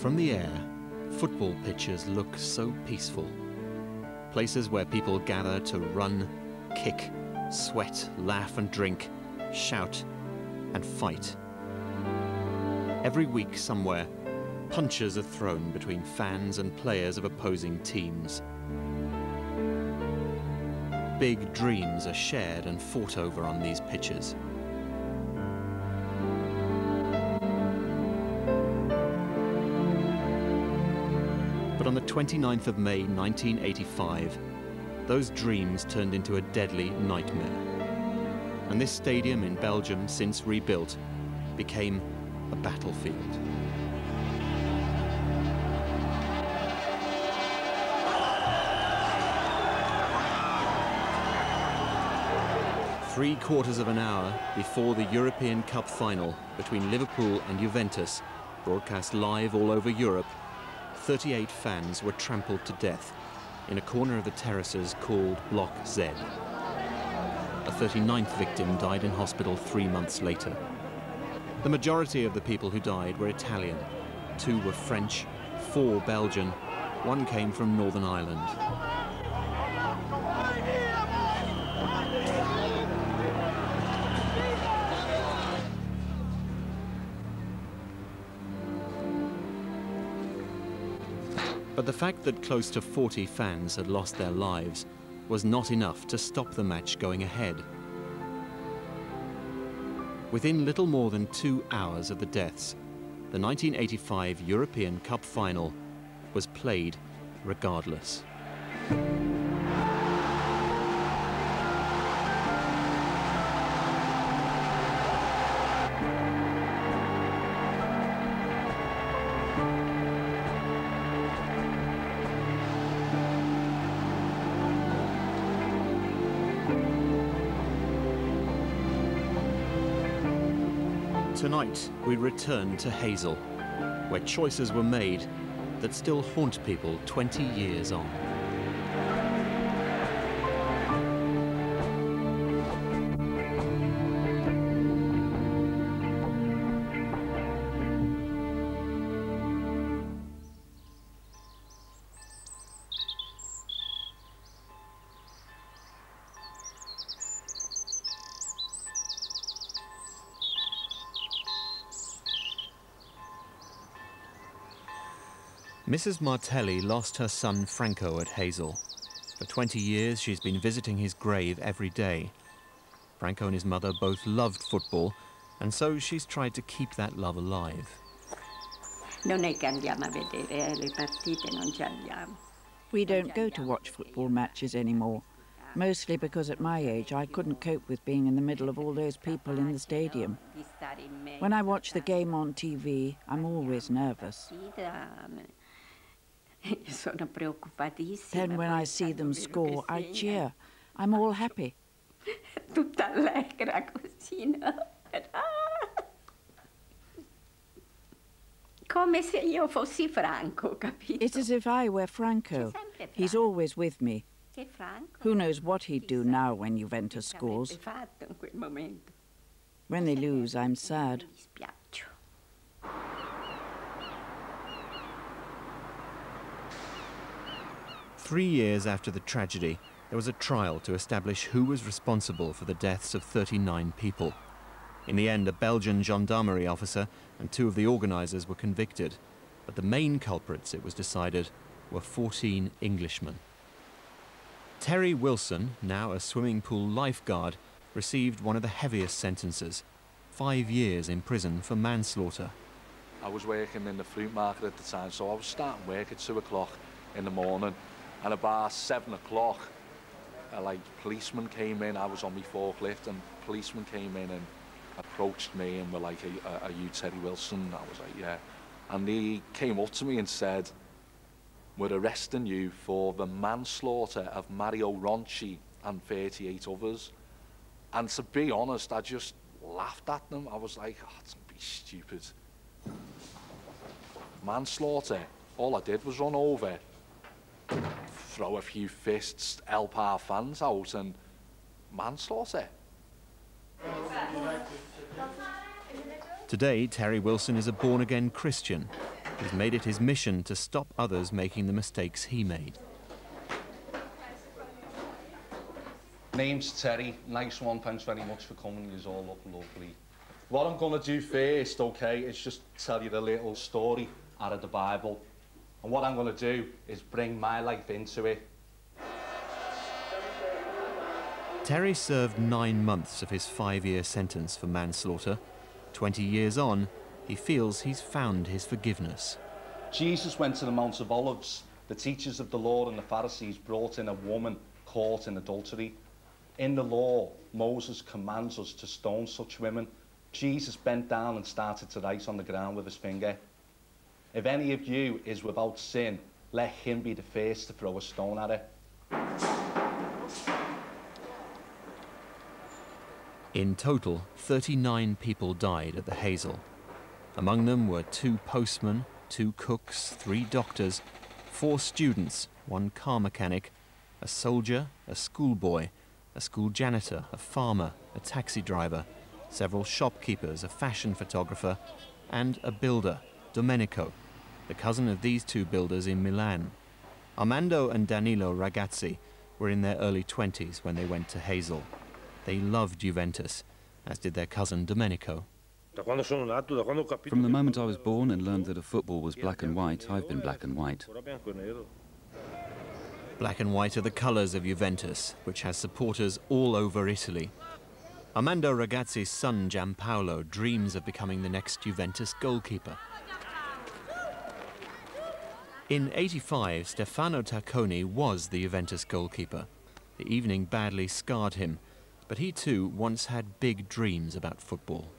From the air, football pitches look so peaceful. Places where people gather to run, kick, sweat, laugh and drink, shout and fight. Every week somewhere, punches are thrown between fans and players of opposing teams. Big dreams are shared and fought over on these pitches. But on the 29th of May 1985, those dreams turned into a deadly nightmare. And this stadium in Belgium, since rebuilt, became a battlefield. Three-quarters of an hour before the European Cup final between Liverpool and Juventus, broadcast live all over Europe, 38 fans were trampled to death in a corner of the terraces called Block Z. A 39th victim died in hospital 3 months later. The majority of the people who died were Italian. 2 were French, 4 Belgian, 1 came from Northern Ireland. But the fact that close to 40 fans had lost their lives was not enough to stop the match going ahead. Within little more than 2 hours of the deaths, the 1985 European Cup final was played regardless. Tonight, we return to Heysel, where choices were made that still haunt people 20 years on. Mrs. Martelli lost her son Franco at Heysel. For 20 years, she's been visiting his grave every day. Franco and his mother both loved football, and so she's tried to keep that love alive. We don't go to watch football matches anymore, mostly because at my age I couldn't cope with being in the middle of all those people in the stadium. When I watch the game on TV, I'm always nervous. Then when I see them score, I cheer. I'm all happy. It's as if I were Franco. He's always with me. Who knows what he'd do now when Juventus scores. When they lose, I'm sad. 3 years after the tragedy, there was a trial to establish who was responsible for the deaths of 39 people. In the end, a Belgian gendarmerie officer and 2 of the organisers were convicted, but the main culprits, it was decided, were 14 Englishmen. Terry Wilson, now a swimming pool lifeguard, received one of the heaviest sentences, 5 years in prison for manslaughter. I was working in the fruit market at the time, so I was starting work at 2 o'clock in the morning. And about 7 o'clock, policemen came in. I was on my forklift, and policemen came in and approached me and were like, are you Terry Wilson? I was like, yeah. And he came up to me and said, we're arresting you for the manslaughter of Mario Ronchi and 38 others. And to be honest, I just laughed at them. I was like, oh, don't be stupid. Manslaughter. All I did was run over, throw a few fists, help our fans out, and manslaughter. Today, Terry Wilson is a born-again Christian. He's made it his mission to stop others making the mistakes he made. Name's Terry. Nice one, thanks very much for coming. You all look lovely. What I'm going to do first, okay, is just tell you a little story out of the Bible. And what I'm going to do is bring my life into it. Terry served 9 months of his 5-year sentence for manslaughter. 20 years on, he feels he's found his forgiveness. Jesus went to the Mount of Olives. The teachers of the law and the Pharisees brought in a woman caught in adultery. In the law, Moses commands us to stone such women. Jesus bent down and started to write on the ground with his finger. If any of you is without sin, let him be the first to throw a stone at her. In total, 39 people died at the Heysel. Among them were 2 postmen, 2 cooks, 3 doctors, 4 students, 1 car mechanic, a soldier, a schoolboy, a school janitor, a farmer, a taxi driver, several shopkeepers, a fashion photographer, and a builder, Domenico, the cousin of these 2 builders in Milan. Armando and Danilo Ragazzi were in their early 20s when they went to Heysel. They loved Juventus, as did their cousin Domenico. From the moment I was born and learned that a football was black and white, I've been black and white. Black and white are the colours of Juventus, which has supporters all over Italy. Armando Ragazzi's son Giampaolo dreams of becoming the next Juventus goalkeeper. In '85, Stefano Tacconi was the Juventus goalkeeper. The evening badly scarred him, but he too once had big dreams about football.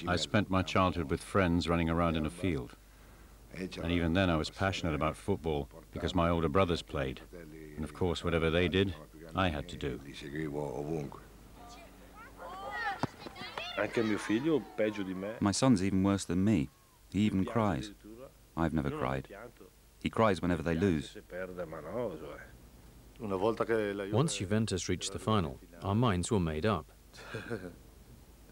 I spent my childhood with friends running around in a field. And even then I was passionate about football because my older brothers played. And of course, whatever they did, I had to do. My son's even worse than me. He even cries. I've never cried. He cries whenever they lose. Once Juventus reached the final, our minds were made up.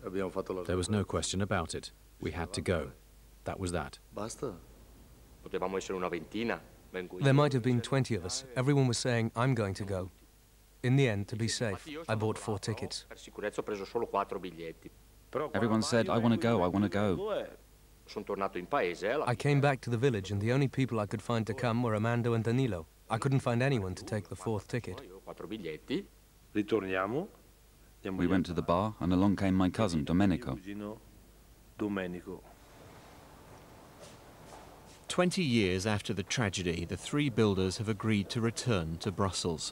There was no question about it. We had to go. That was that. There might have been 20 of us. Everyone was saying, I'm going to go. In the end, to be safe, I bought 4 tickets. Everyone said, I want to go, I want to go. I came back to the village and the only people I could find to come were Armando and Danilo. I couldn't find anyone to take the 4th ticket. We went to the bar and along came my cousin, Domenico. 20 years after the tragedy, the 3 builders have agreed to return to Brussels.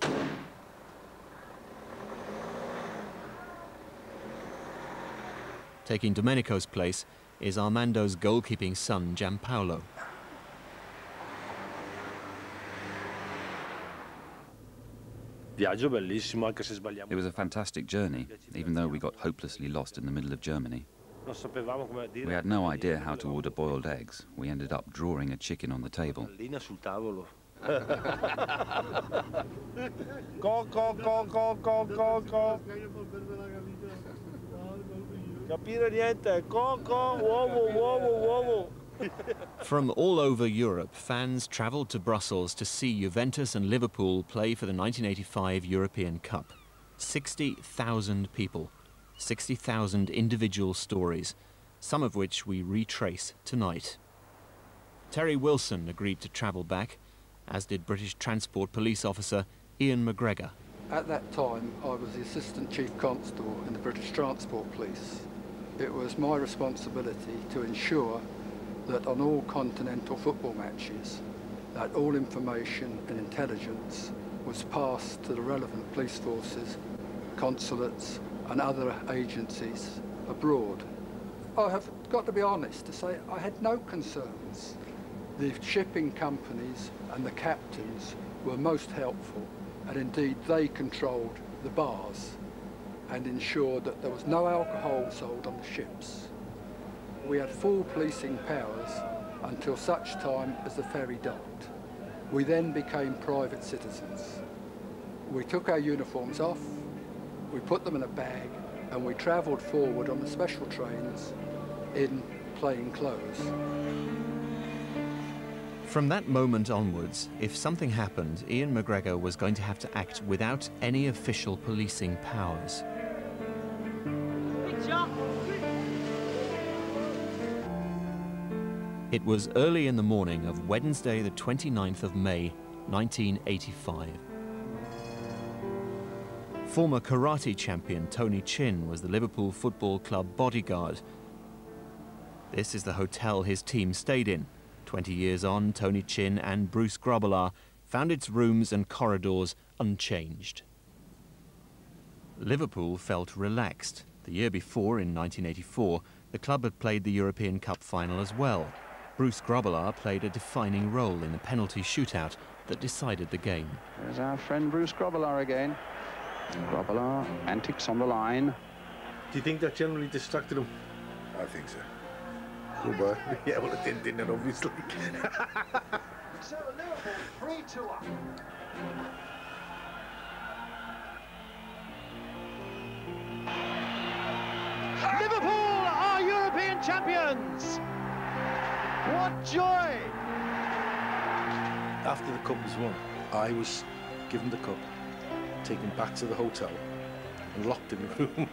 Taking Domenico's place is Armando's goalkeeping son, Giampaolo. It was a fantastic journey, even though we got hopelessly lost in the middle of Germany. We had no idea how to order boiled eggs. We ended up drawing a chicken on the table. From all over Europe, fans travelled to Brussels to see Juventus and Liverpool play for the 1985 European Cup. 60,000 people, 60,000 individual stories, some of which we retrace tonight. Terry Wilson agreed to travel back, as did British Transport Police officer Ian McGregor. At that time, I was the Assistant Chief Constable in the British Transport Police. It was my responsibility to ensure that on all continental football matches, that all information and intelligence was passed to the relevant police forces, consulates and other agencies abroad. I have got to be honest to say I had no concerns. The shipping companies and the captains were most helpful, and indeed they controlled the bars and ensured that there was no alcohol sold on the ships. We had full policing powers until such time as the ferry docked. We then became private citizens. We took our uniforms off, we put them in a bag, and we travelled forward on the special trains in plain clothes. From that moment onwards, if something happened, Ian McGregor was going to have to act without any official policing powers. It was early in the morning of Wednesday, the 29th of May, 1985. Former karate champion Tony Chin was the Liverpool Football Club bodyguard. This is the hotel his team stayed in. 20 years on, Tony Chin and Bruce Grobbelaar found its rooms and corridors unchanged. Liverpool felt relaxed. The year before, in 1984, the club had played the European Cup final as well. Bruce Grobbelaar played a defining role in the penalty shootout that decided the game. There's our friend Bruce Grobbelaar again. Grobbelaar, antics on the line. Do you think that generally distracted him? I think so. Good boy. Yeah, well, it didn't it, obviously. So Liverpool 3-2 up. Liverpool are European champions! What joy! After the cup was won, I was given the cup, taken back to the hotel, and locked in the room.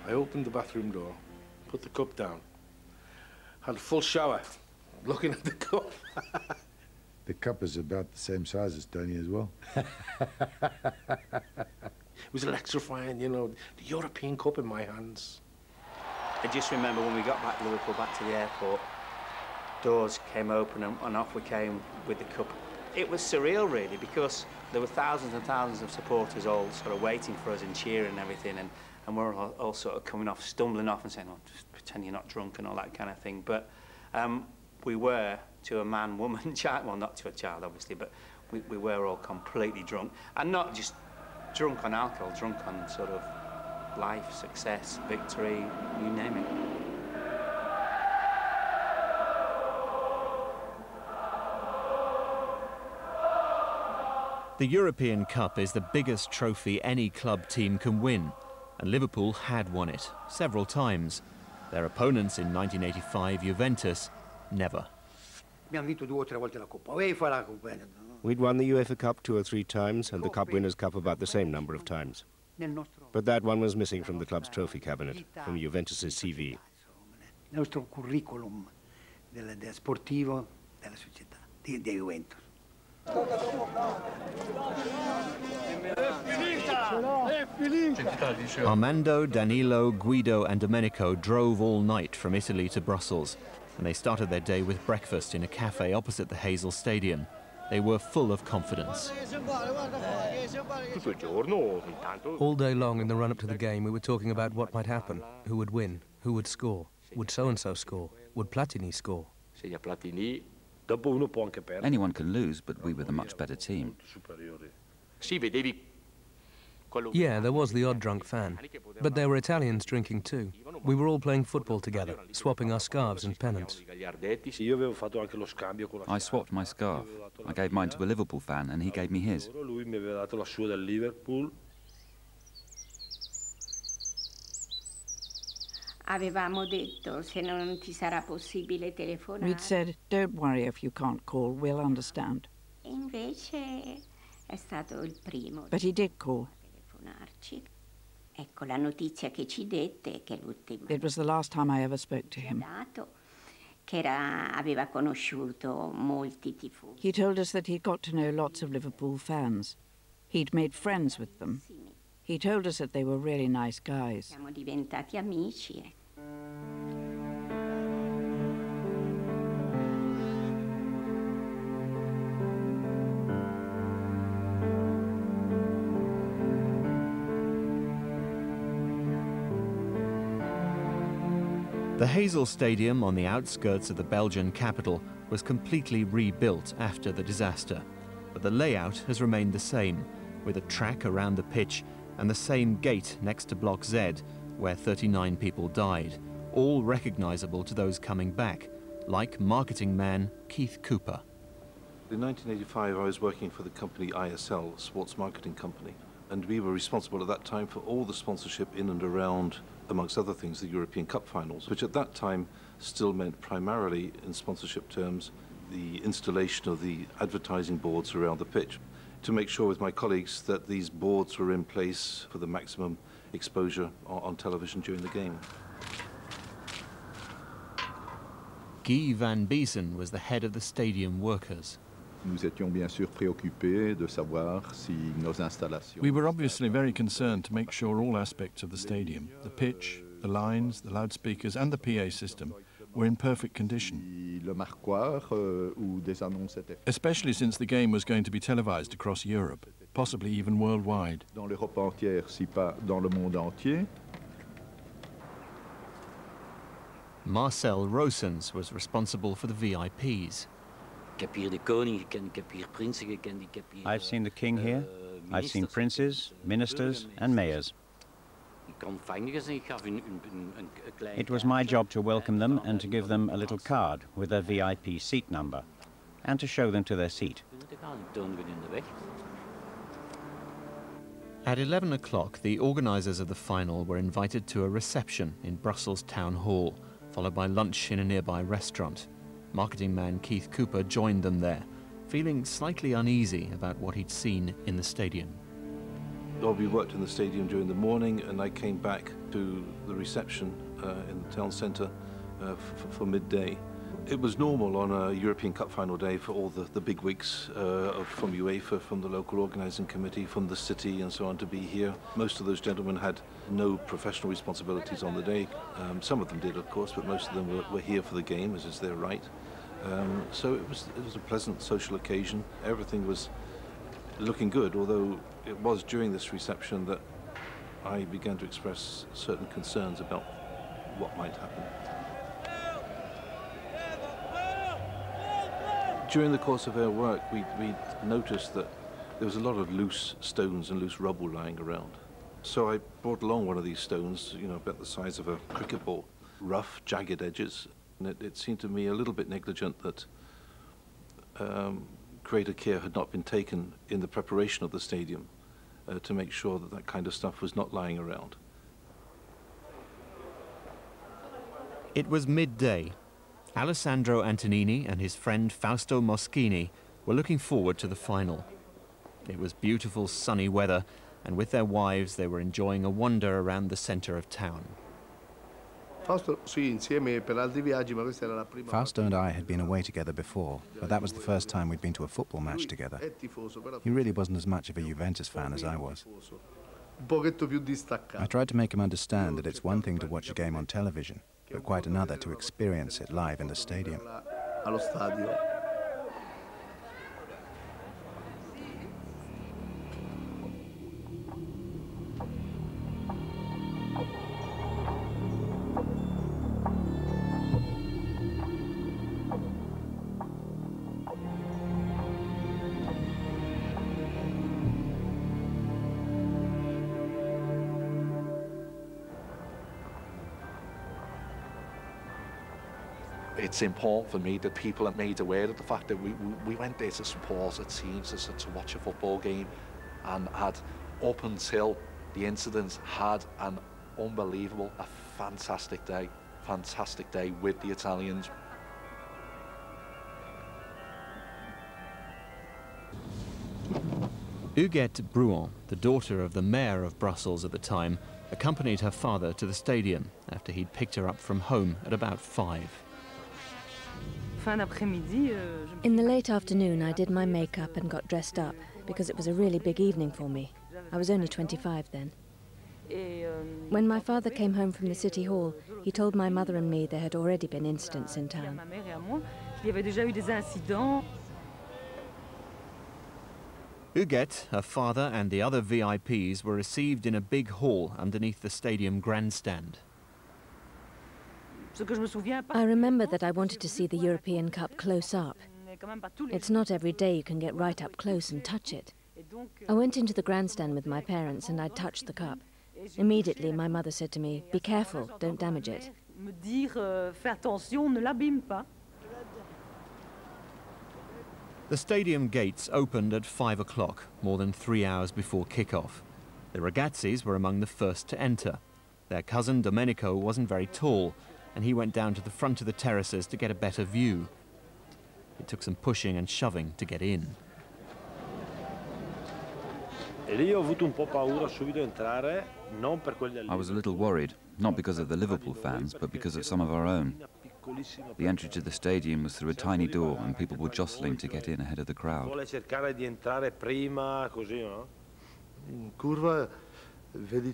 I opened the bathroom door, put the cup down, had a full shower, looking at the cup. The cup is about the same size as Tony as well. It was electrifying, you know, the European Cup in my hands. I just remember when we got back to Liverpool, back to the airport, doors came open and off we came with the cup. It was surreal, really, because there were thousands and thousands of supporters all sort of waiting for us and cheering and everything, and we're all sort of coming off, stumbling off and saying, oh, just pretend you're not drunk and all that kind of thing. But we were, to a man, woman, child, well, not to a child, obviously, but we were all completely drunk. And not just drunk on alcohol, drunk on sort of life, success, victory, you name it. The European Cup is the biggest trophy any club team can win, and Liverpool had won it several times. Their opponents in 1985, Juventus, never. We'd won the UEFA Cup 2 or 3 times and the Cup Winners' Cup about the same number of times. But that one was missing from the club's trophy cabinet, from Juventus's CV. sportivo della società di Juventus. Armando, Danilo, Guido and Domenico drove all night from Italy to Brussels, and they started their day with breakfast in a cafe opposite the Heysel Stadium. They were full of confidence. All day long in the run-up to the game, we were talking about what might happen, who would win, who would score, would so-and-so score, would Platini score. Anyone can lose, but we were the much better team. Yeah, there was the odd drunk fan, but there were Italians drinking too. We were all playing football together, swapping our scarves and pennants. I swapped my scarf. I gave mine to a Liverpool fan and he gave me his. We'd said, don't worry if you can't call, we'll understand. But he did call. It was the last time I ever spoke to him. He told us that he'd got to know lots of Liverpool fans. He'd made friends with them. He told us that they were really nice guys. The Heysel Stadium on the outskirts of the Belgian capital was completely rebuilt after the disaster, but the layout has remained the same, with a track around the pitch and the same gate next to Block Z, where 39 people died, all recognizable to those coming back, like marketing man Keith Cooper. In 1985, I was working for the company ISL, sports marketing company. And we were responsible at that time for all the sponsorship in and around, amongst other things, the European Cup finals, which at that time still meant primarily, in sponsorship terms, the installation of the advertising boards around the pitch, to make sure with my colleagues that these boards were in place for the maximum exposure on television during the game. Guy van Biesen was the head of the stadium workers. We were obviously very concerned to make sure all aspects of the stadium, the pitch, the lines, the loudspeakers and the PA system were in perfect condition. Especially since the game was going to be televised across Europe, possibly even worldwide. Marcel Roosens was responsible for the VIPs. I've seen the king here. I've seen princes, ministers and mayors. It was my job to welcome them and to give them a little card with their VIP seat number and to show them to their seat. At 11 o'clock, the organisers of the final were invited to a reception in Brussels Town Hall, followed by lunch in a nearby restaurant. Marketing man Keith Cooper joined them there, feeling slightly uneasy about what he'd seen in the stadium. Well, we worked in the stadium during the morning, and I came back to the reception in the town centre for midday. It was normal on a European Cup final day for all the big weeks from UEFA, from the local organising committee, from the city and so on to be here. Most of those gentlemen had no professional responsibilities on the day. Some of them did, of course, but most of them were here for the game, as is their right. So it was a pleasant social occasion. Everything was looking good, although it was during this reception that I began to express certain concerns about what might happen. During the course of our work, we noticed that there was a lot of loose stones and loose rubble lying around. So I brought along one of these stones, you know, about the size of a cricket ball, rough, jagged edges. And it seemed to me a little bit negligent that greater care had not been taken in the preparation of the stadium to make sure that that kind of stuff was not lying around. It was midday. Alessandro Antonini and his friend Fausto Moschini were looking forward to the final. It was beautiful sunny weather, and with their wives they were enjoying a wander around the centre of town. Fausto and I had been away together before, but that was the first time we'd been to a football match together. He really wasn't as much of a Juventus fan as I was. I tried to make him understand that it's one thing to watch a game on television, but quite another to experience it live in the stadium. It's important for me that people are made aware of the fact that we went there to support a team, to watch a football game, and had, up until the incidents, had an unbelievable, a fantastic day with the Italians. Huguette Bruant, the daughter of the mayor of Brussels at the time, accompanied her father to the stadium after he'd picked her up from home at about 5. In the late afternoon, I did my makeup and got dressed up because it was a really big evening for me. I was only 25 then. When my father came home from the city hall, he told my mother and me there had already been incidents in town. Huguette, her father and the other VIPs were received in a big hall underneath the stadium grandstand. I remember that I wanted to see the European Cup close up. It's not every day you can get right up close and touch it. I went into the grandstand with my parents and I touched the cup. Immediately my mother said to me, "Be careful, don't damage it." The stadium gates opened at 5 o'clock, more than 3 hours before kick-off. The ragazzis were among the first to enter. Their cousin Domenico wasn't very tall, and he went down to the front of the terraces to get a better view. It took some pushing and shoving to get in. I was a little worried, not because of the Liverpool fans, but because of some of our own. The entry to the stadium was through a tiny door, and people were jostling to get in ahead of the crowd.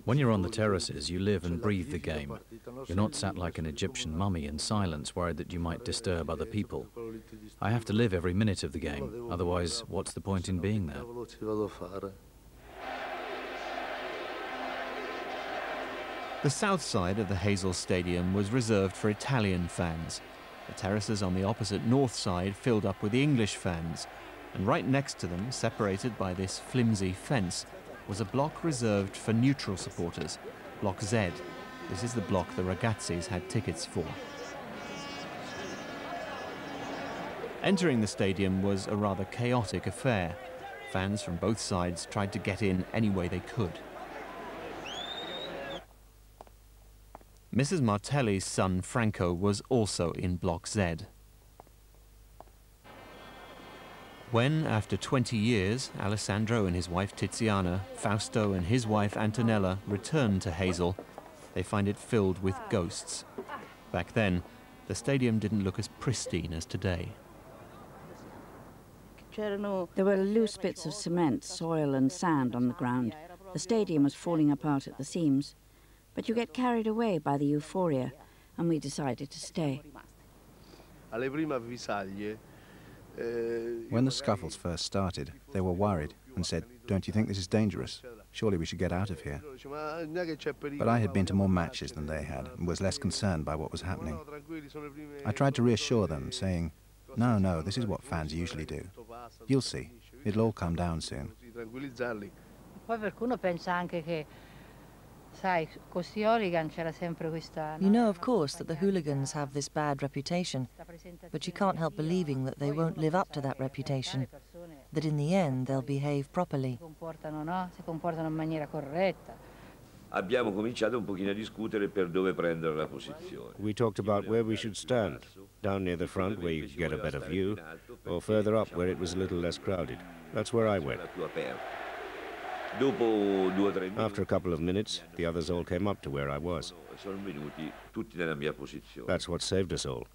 When you're on the terraces, you live and breathe the game. You're not sat like an Egyptian mummy in silence, worried that you might disturb other people. I have to live every minute of the game, otherwise what's the point in being there? The south side of the Heysel Stadium was reserved for Italian fans. The terraces on the opposite north side filled up with English fans, and right next to them, separated by this flimsy fence, was a block reserved for neutral supporters, Block Z. This is the block the ragazzis had tickets for. Entering the stadium was a rather chaotic affair. Fans from both sides tried to get in any way they could. Mrs. Martelli's son Franco was also in Block Z. When, after 20 years, Alessandro and his wife Tiziana, Fausto and his wife Antonella returned to Heysel, they find it filled with ghosts. Back then, the stadium didn't look as pristine as today. There were loose bits of cement, soil and sand on the ground. The stadium was falling apart at the seams. But you get carried away by the euphoria, and we decided to stay. When the scuffles first started, they were worried and said, "Don't you think this is dangerous? Surely we should get out of here." But I had been to more matches than they had and was less concerned by what was happening. I tried to reassure them, saying, "No, no, this is what fans usually do. You'll see, it'll all calm down soon." You know, of course, that the hooligans have this bad reputation, but you can't help believing that they won't live up to that reputation, that in the end they'll behave properly. We talked about where we should stand, down near the front where you could get a better view, or further up where it was a little less crowded. That's where I went. After a couple of minutes, the others all came up to where I was. That's what saved us all.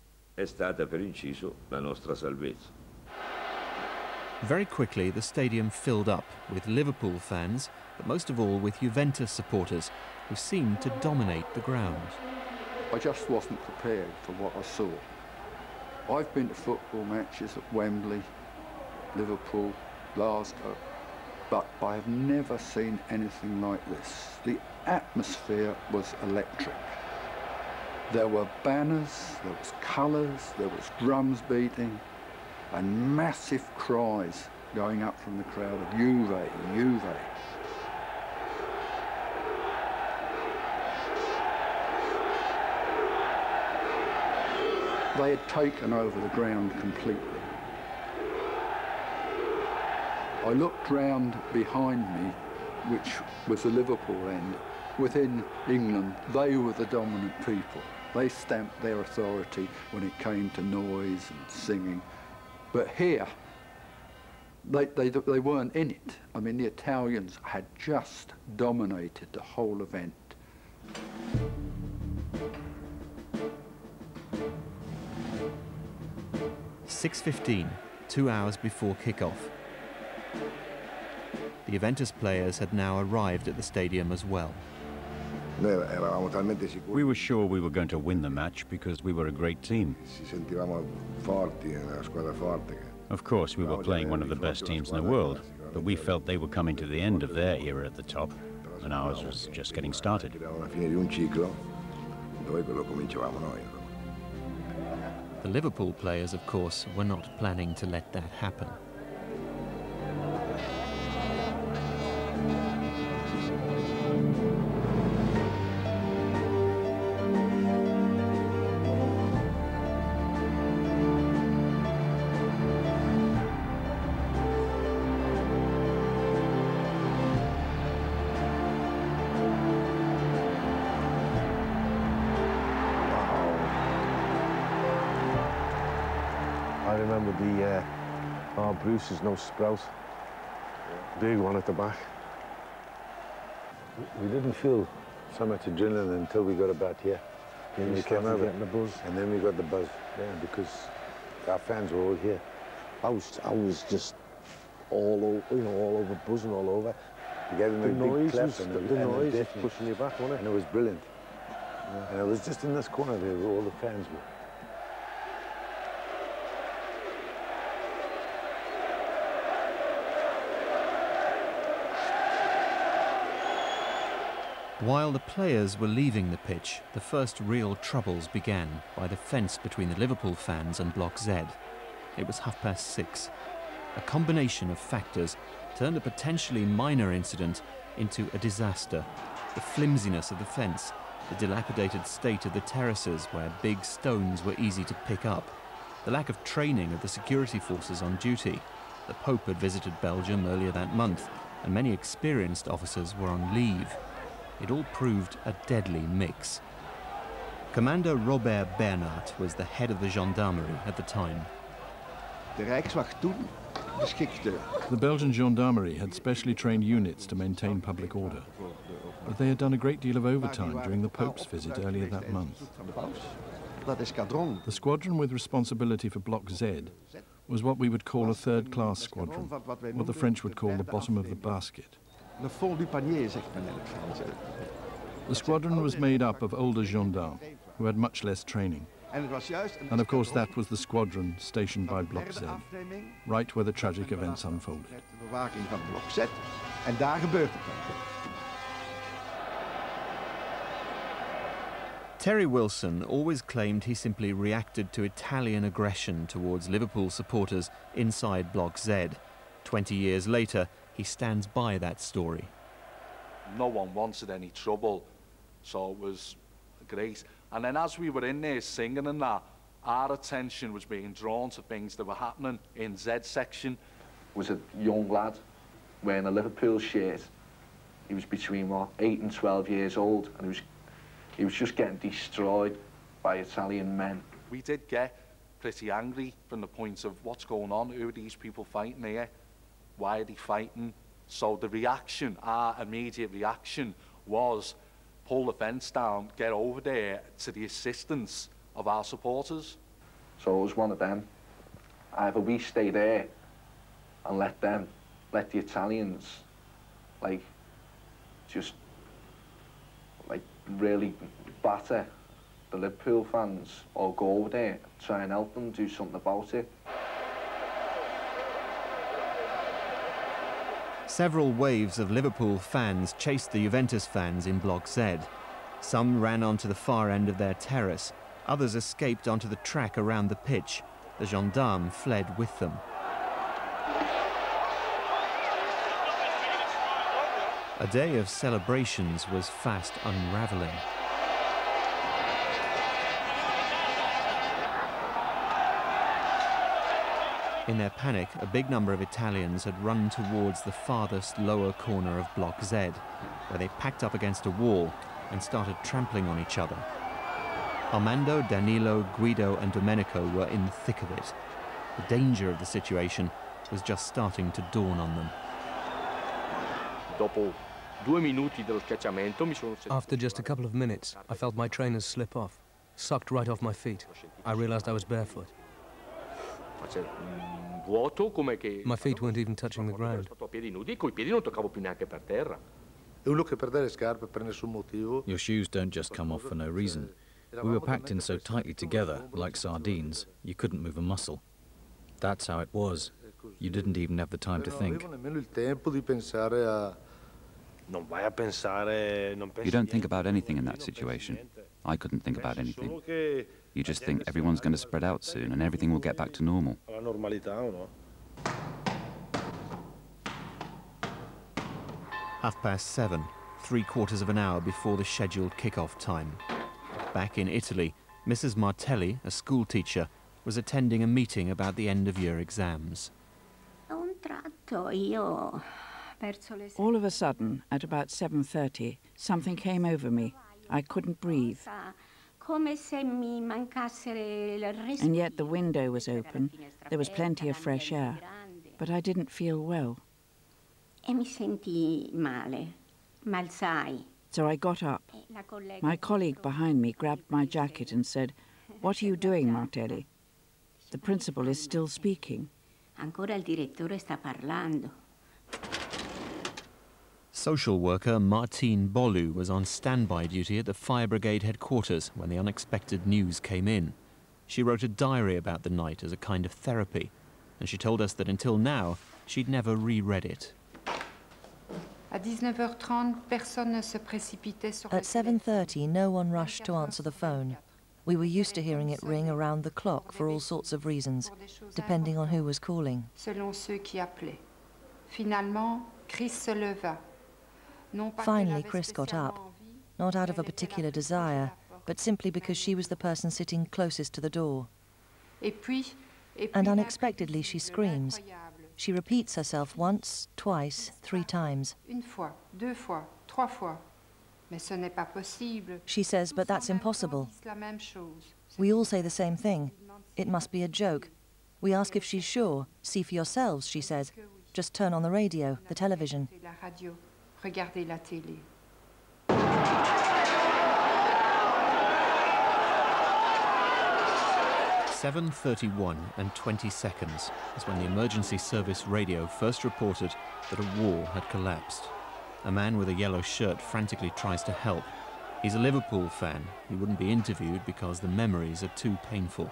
Very quickly, the stadium filled up with Liverpool fans, but most of all with Juventus supporters, who seemed to dominate the ground. I just wasn't prepared for what I saw. I've been to football matches at Wembley, Liverpool, Glasgow, but I have never seen anything like this. The atmosphere was electric. There were banners, there was colours, there was drums beating, and massive cries going up from the crowd of Juve, Juve. They had taken over the ground completely. I looked round behind me, which was the Liverpool end. Within England, they were the dominant people. They stamped their authority when it came to noise and singing. But here, they weren't in it. I mean, the Italians had just dominated the whole event. "6:15, 2 hours before kick-off. The Juventus players had now arrived at the stadium as well. We were sure we were going to win the match because we were a great team. Of course, we were playing one of the best teams in the world, but we felt they were coming to the end of their era at the top, and ours was just getting started. The Liverpool players, of course, were not planning to let that happen. man with the bruises, no sprout. Big one at the back. We didn't feel so much adrenaline until we got about here. And we came over, getting the buzz. And then we got the buzz, yeah, because our fans were all here. I was just all over, all over, buzzing all over. We gave them a big clap, the noise was pushing you back, wasn't it? And it was brilliant. Yeah. And it was just in this corner there where all the fans were. While the players were leaving the pitch, the first real troubles began by the fence between the Liverpool fans and Block Z. It was 6:30. A combination of factors turned a potentially minor incident into a disaster. The flimsiness of the fence, the dilapidated state of the terraces where big stones were easy to pick up, the lack of training of the security forces on duty. The Pope had visited Belgium earlier that month, and many experienced officers were on leave. It all proved a deadly mix. Commander Robert Bernard was the head of the gendarmerie at the time. The Belgian gendarmerie had specially trained units to maintain public order, but they had done a great deal of overtime during the Pope's visit earlier that month. The squadron with responsibility for Block Z was what we would call a third-class squadron, what the French would call the bottom of the basket. The squadron was made up of older gendarmes who had much less training. And of course that was the squadron stationed by Block Z, right where the tragic events unfolded. Terry Wilson always claimed he simply reacted to Italian aggression towards Liverpool supporters inside Block Z. 20 years later, he stands by that story. No one wanted any trouble, so it was great. And then as we were in there singing and that, our attention was being drawn to things that were happening in Z section. Was a young lad wearing a Liverpool shirt. He was between, 8 and 12 years old, and he was just getting destroyed by Italian men. We did get pretty angry from the point of what's going on, who are these people fighting here? Why are they fighting? So the reaction, our immediate reaction, was pull the fence down, get over there to the assistance of our supporters. So it was one of them. Either we stay there and let the Italians, really batter the Liverpool fans, or go over there, try and help them do something about it. Several waves of Liverpool fans chased the Juventus fans in Block Z. Some ran onto the far end of their terrace. Others escaped onto the track around the pitch. The gendarmes fled with them. A day of celebrations was fast unraveling. In their panic, a big number of Italians had run towards the farthest lower corner of Block Z, where they packed up against a wall and started trampling on each other. Armando, Danilo, Guido and Domenico were in the thick of it. The danger of the situation was just starting to dawn on them. After just a couple of minutes, I felt my trainers slip off, sucked right off my feet. I realized I was barefoot. My feet weren't even touching the ground. Your shoes don't just come off for no reason. We were packed in so tightly together, like sardines, you couldn't move a muscle. That's how it was. You didn't even have the time to think. You don't think about anything in that situation. I couldn't think about anything. You just think everyone's going to spread out soon and everything will get back to normal. 7:30, 3/4 of an hour before the scheduled kick-off time. Back in Italy, Mrs. Martelli, a school teacher, was attending a meeting about the end-of-year exams. All of a sudden, at about 7:30, something came over me. I couldn't breathe. And yet the window was open, there was plenty of fresh air, but I didn't feel well. So I got up. My colleague behind me grabbed my jacket and said, "What are you doing, Martelli?" The principal is still speaking. Social worker Martine Bolu was on standby duty at the fire brigade headquarters when the unexpected news came in. She wrote a diary about the night as a kind of therapy, and she told us that until now she'd never reread it. At 7:30, no one rushed to answer the phone. We were used to hearing it ring around the clock for all sorts of reasons, depending on who was calling. Finally, Chris got up, not out of a particular desire, but simply because she was the person sitting closest to the door. And unexpectedly, she screams. She repeats herself once, twice, 3 times. She says, but that's impossible. We all say the same thing. It must be a joke. We ask if she's sure. See for yourselves, she says. Just turn on the radio, the television. 7:31 and 20 seconds is when the emergency service radio first reported that a wall had collapsed. A man with a yellow shirt frantically tries to help. He's a Liverpool fan. He wouldn't be interviewed because the memories are too painful.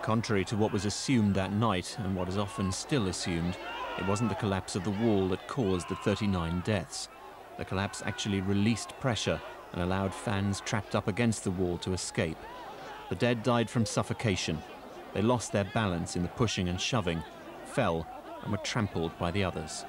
Contrary to what was assumed that night, and what is often still assumed, it wasn't the collapse of the wall that caused the 39 deaths. The collapse actually released pressure and allowed fans trapped up against the wall to escape. The dead died from suffocation. They lost their balance in the pushing and shoving, fell, and were trampled by the others.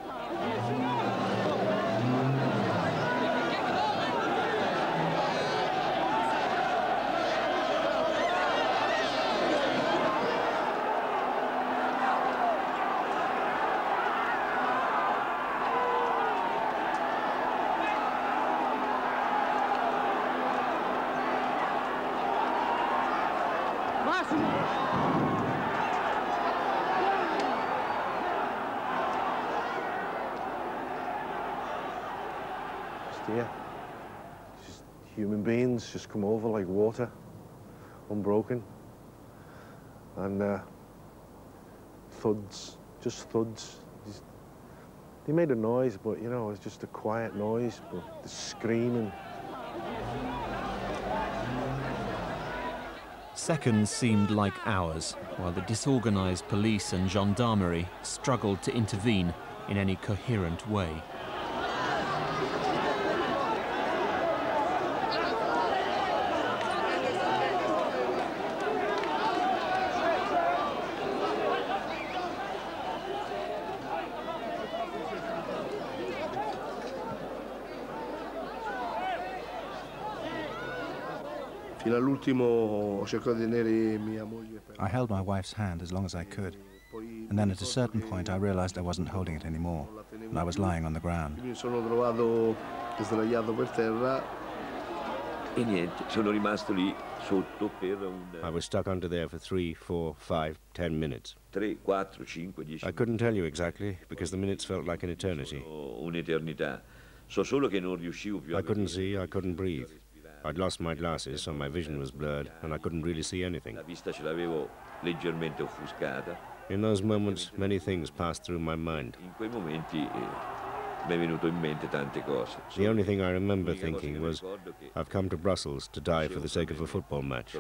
Just human beings just come over like water, unbroken, and thuds, just thuds. They made a noise, but you know, it's just a quiet noise, but the screaming. Seconds seemed like hours, while the disorganized police and gendarmerie struggled to intervene in any coherent way. I held my wife's hand as long as I could, and then at a certain point I realized I wasn't holding it anymore, and I was lying on the ground. I was stuck under there for 3, 4, 5, 10 minutes. I couldn't tell you exactly, because the minutes felt like an eternity. I couldn't see, I couldn't breathe. I'd lost my glasses, so my vision was blurred, and I couldn't really see anything. In those moments, many things passed through my mind. The only thing I remember thinking was, I've come to Brussels to die for the sake of a football match.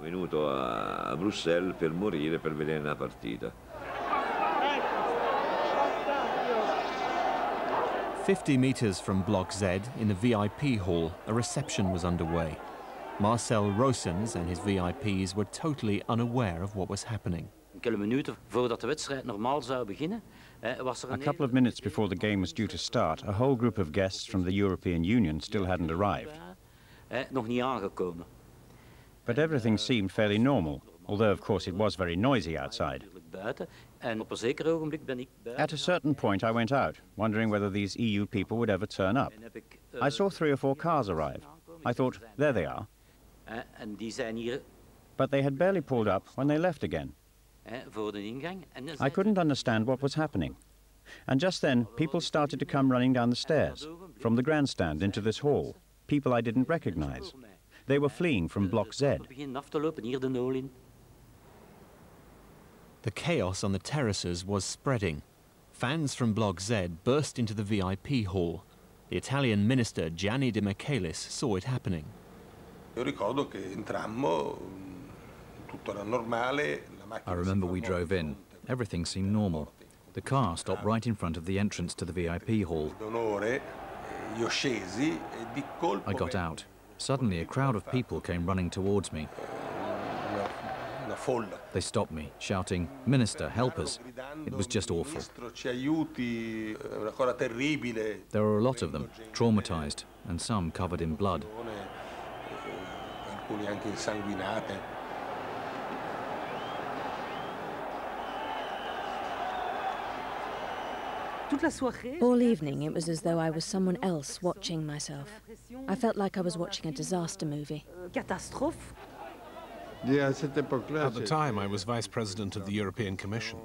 50 meters from Block Z, in the VIP hall, a reception was underway. Marcel Roosens and his VIPs were totally unaware of what was happening. A couple of minutes before the game was due to start, a whole group of guests from the European Union still hadn't arrived. But everything seemed fairly normal, although of course it was very noisy outside. At a certain point I went out, wondering whether these EU people would ever turn up. I saw 3 or 4 cars arrive. I thought, there they are. But they had barely pulled up when they left again. I couldn't understand what was happening. And just then, people started to come running down the stairs, from the grandstand into this hall, people I didn't recognize. They were fleeing from Block Z. The chaos on the terraces was spreading. Fans from Block Z burst into the VIP hall. The Italian minister, Gianni de Michelis, saw it happening. I remember we drove in. Everything seemed normal. The car stopped right in front of the entrance to the VIP hall. I got out. Suddenly, a crowd of people came running towards me. They stopped me, shouting, "Minister, help us." It was just awful. There were a lot of them, traumatized, and some covered in blood. All evening, it was as though I was someone else watching myself. I felt like I was watching a disaster movie. At the time, I was vice president of the European Commission.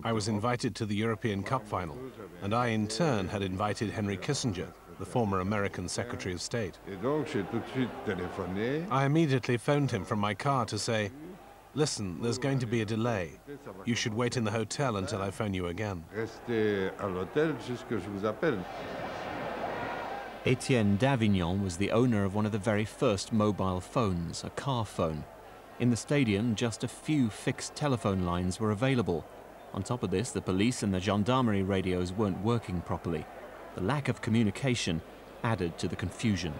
I was invited to the European Cup final, and I in turn had invited Henry Kissinger, the former American Secretary of State. I immediately phoned him from my car to say, "Listen, there's going to be a delay. You should wait in the hotel until I phone you again." Etienne d'Avignon was the owner of one of the very first mobile phones, a car phone. In the stadium, just a few fixed telephone lines were available. On top of this, the police and the gendarmerie radios weren't working properly. The lack of communication added to the confusion.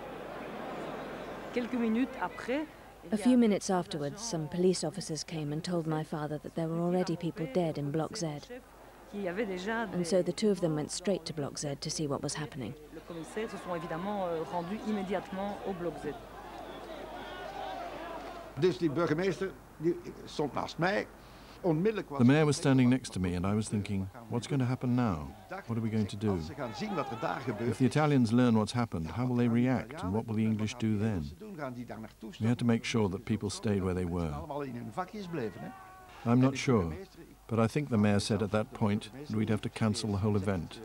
A few minutes afterwards, some police officers came and told my father that there were already people dead in Block Z. And so the two of them went straight to Block Z to see what was happening. The mayor was standing next to me, and I was thinking, what's going to happen now? What are we going to do? If the Italians learn what's happened, how will they react, and what will the English do then? We had to make sure that people stayed where they were. I'm not sure, but I think the mayor said at that point that we'd have to cancel the whole event.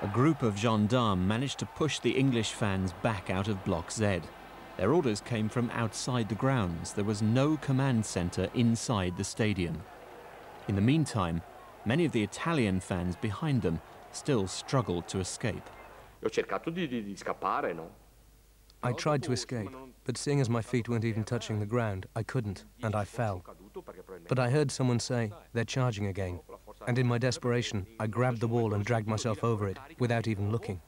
A group of gendarmes managed to push the English fans back out of Block Z. Their orders came from outside the grounds. There was no command centre inside the stadium. In the meantime, many of the Italian fans behind them still struggled to escape. I tried to escape, but seeing as my feet weren't even touching the ground, I couldn't, and I fell. But I heard someone say, "They're charging again." And in my desperation, I grabbed the wall and dragged myself over it, without even looking.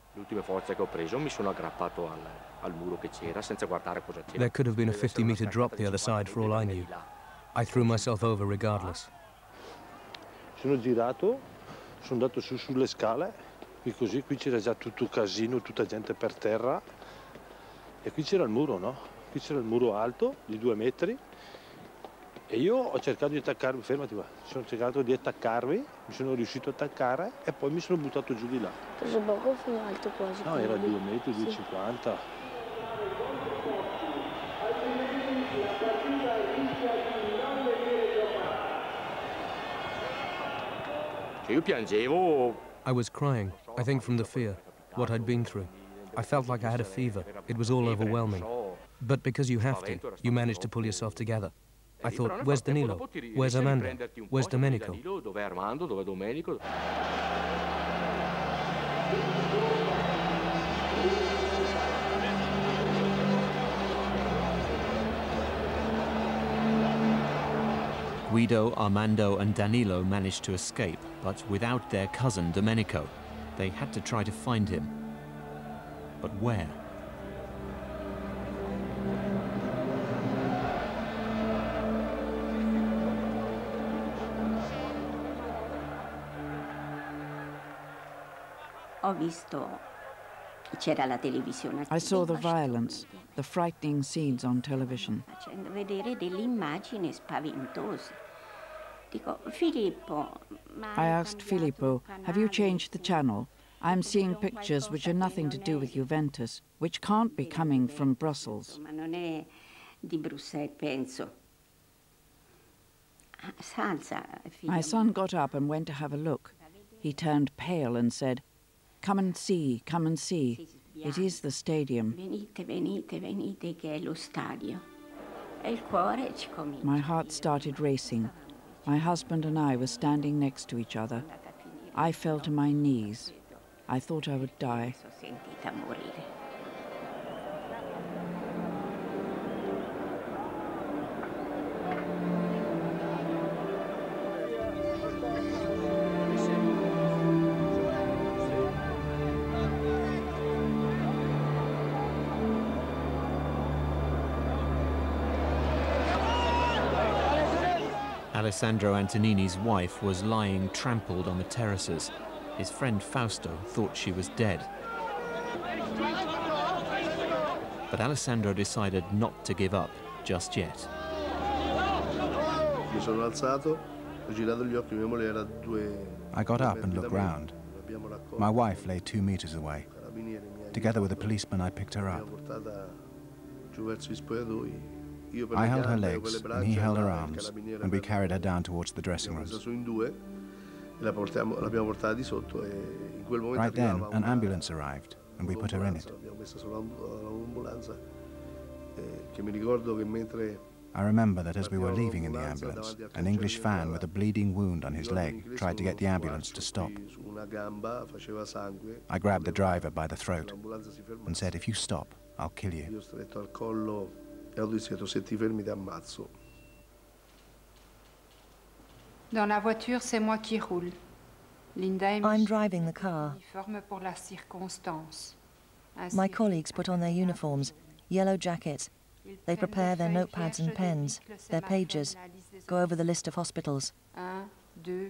There could have been a 50-meter drop the other side for all I knew. I threw myself over regardless. Sono girato, sono andato su sulle scale, qui così, qui c'era già tutto casino, tutta gente per terra. E qui c'era il muro, no? Qui c'era il muro alto, di 2 metri. E io ho cercato di attaccarmi, fermati qua, sono cercato di attaccarmi, mi sono riuscito a attaccare e poi mi sono buttato giù di là. Così poco fu alto quasi. No, era 2 metri, 2,50. I was crying, I think from the fear, what I'd been through. I felt like I had a fever. It was all overwhelming. But because you have to, you manage to pull yourself together. I thought, where's Danilo? Where's Amanda? Where's Domenico? Guido, Armando and Danilo managed to escape, but without their cousin Domenico. They had to try to find him. But where? I saw the violence, the frightening scenes on television. I asked Filippo, have you changed the channel? I'm seeing pictures which are nothing to do with Juventus, which can't be coming from Brussels. My son got up and went to have a look. He turned pale and said, come and see, come and see. It is the stadium. My heart started racing. My husband and I were standing next to each other. I fell to my knees. I thought I would die. Alessandro Antonini's wife was lying trampled on the terraces. His friend Fausto thought she was dead. But Alessandro decided not to give up just yet. I got up and looked round. My wife lay 2 meters away. Together with a policeman, I picked her up. I held her legs, and he held her arms, and we carried her down towards the dressing rooms. Right then, an ambulance arrived, and we put her in it. I remember that as we were leaving in the ambulance, an English fan with a bleeding wound on his leg tried to get the ambulance to stop. I grabbed the driver by the throat and said, if you stop, I'll kill you. I'm driving the car. My colleagues put on their uniforms, yellow jackets. They prepare their notepads and pens, their pages, go over the list of hospitals.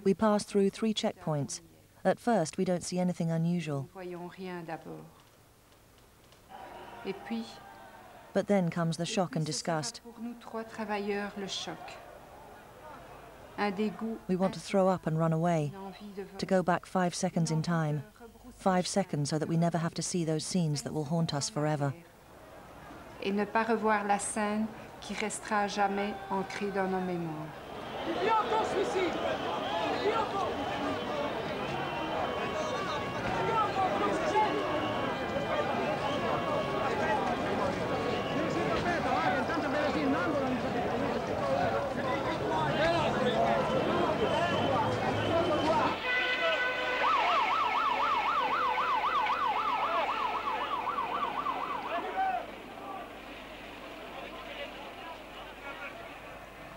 We pass through 3 checkpoints. At first, we don't see anything unusual. But then comes the shock and disgust. We want to throw up and run away, to go back 5 seconds in time. 5 seconds so that we never have to see those scenes that will haunt us forever. Et ne pas revoir la scène qui restera à jamais ancrée dans nos mémoires.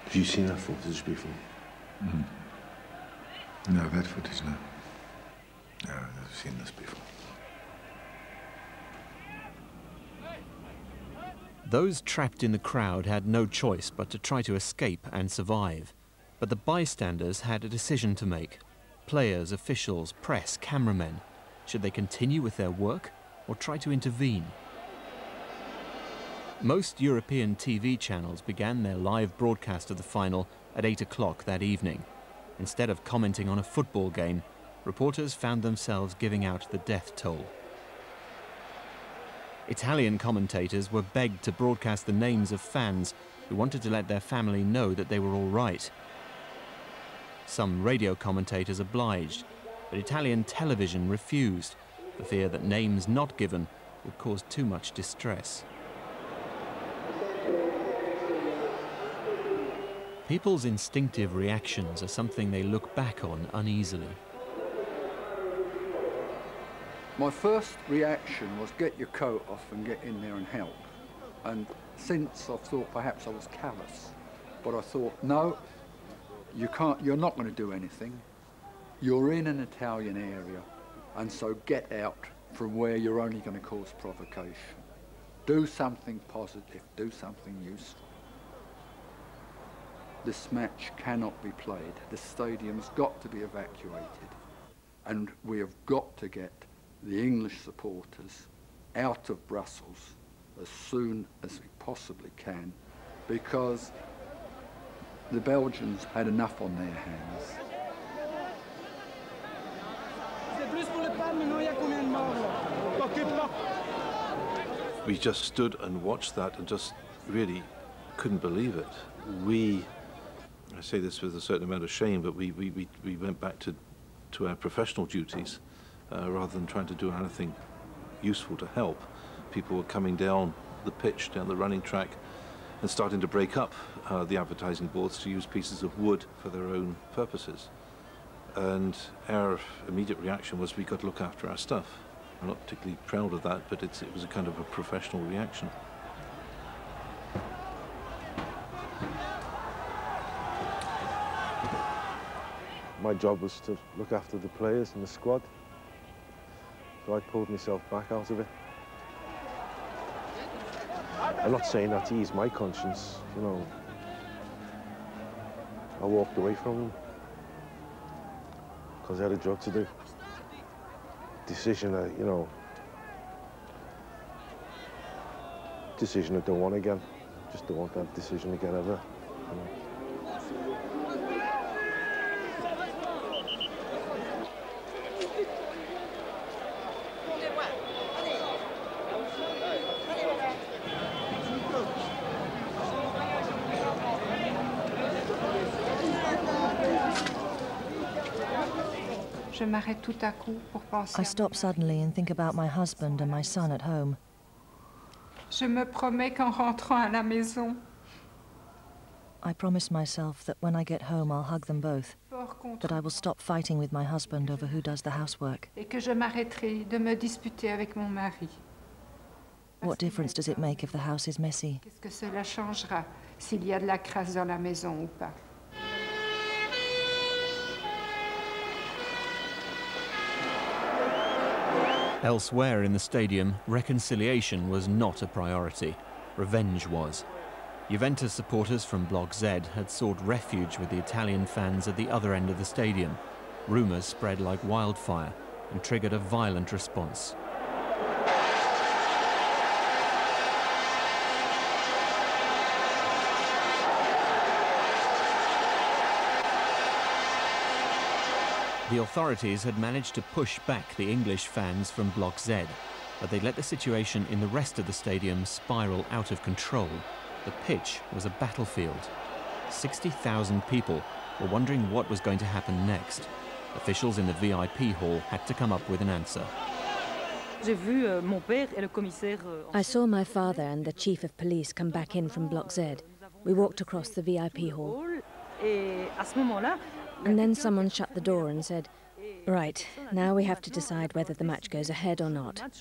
Have you seen that footage before? Mm-hmm. No, that footage, no. No, I've seen this before. Those trapped in the crowd had no choice but to try to escape and survive. But the bystanders had a decision to make. Players, officials, press, cameramen. Should they continue with their work or try to intervene? Most European TV channels began their live broadcast of the final at 8 o'clock that evening. Instead of commenting on a football game, reporters found themselves giving out the death toll. Italian commentators were begged to broadcast the names of fans who wanted to let their family know that they were all right. Some radio commentators obliged, but Italian television refused, for fear that names not given would cause too much distress. People's instinctive reactions are something they look back on uneasily. My first reaction was get your coat off and get in there and help. And since I've thought perhaps I was callous, but I thought, no, you can't, you're not going to do anything. You're in an Italian area, and so get out from where you're only going to cause provocation. Do something positive, do something useful. This match cannot be played. The stadium's got to be evacuated. And we have got to get the English supporters out of Brussels as soon as we possibly can, because the Belgians had enough on their hands. We just stood and watched that and just really couldn't believe it. I say this with a certain amount of shame, but we went back to our professional duties rather than trying to do anything useful to help. People were coming down the pitch, down the running track, and starting to break up the advertising boards to use pieces of wood for their own purposes. And our immediate reaction was we got to look after our stuff. I'm not particularly proud of that, but it was a kind of a professional reaction. My job was to look after the players and the squad, so I pulled myself back out of it. I'm not saying that to ease my conscience, you know. I walked away from them because I had a job to do. Decision I don't want again. Just don't want that decision again ever. You know. I stop suddenly and think about my husband and my son at home. Je me promets qu'en rentrant à la maison, I promise myself that when I get home I'll hug them both, that I will stop fighting with my husband over who does the housework. et que je m'arrêterai de me disputer avec mon mari. What difference does it make if the house is messy? Qu'est-ce que cela changera s'il y a de la crasse dans la maison ou pas? Elsewhere in the stadium, reconciliation was not a priority. Revenge was. Juventus supporters from Block Z had sought refuge with the Italian fans at the other end of the stadium. Rumours spread like wildfire and triggered a violent response. The authorities had managed to push back the English fans from Block Z, but they let the situation in the rest of the stadium spiral out of control. The pitch was a battlefield. 60,000 people were wondering what was going to happen next. Officials in the VIP hall had to come up with an answer. I saw my father and the chief of police come back in from Block Z. We walked across the VIP hall. And then someone shut the door and said, "Right, now we have to decide whether the match goes ahead or not."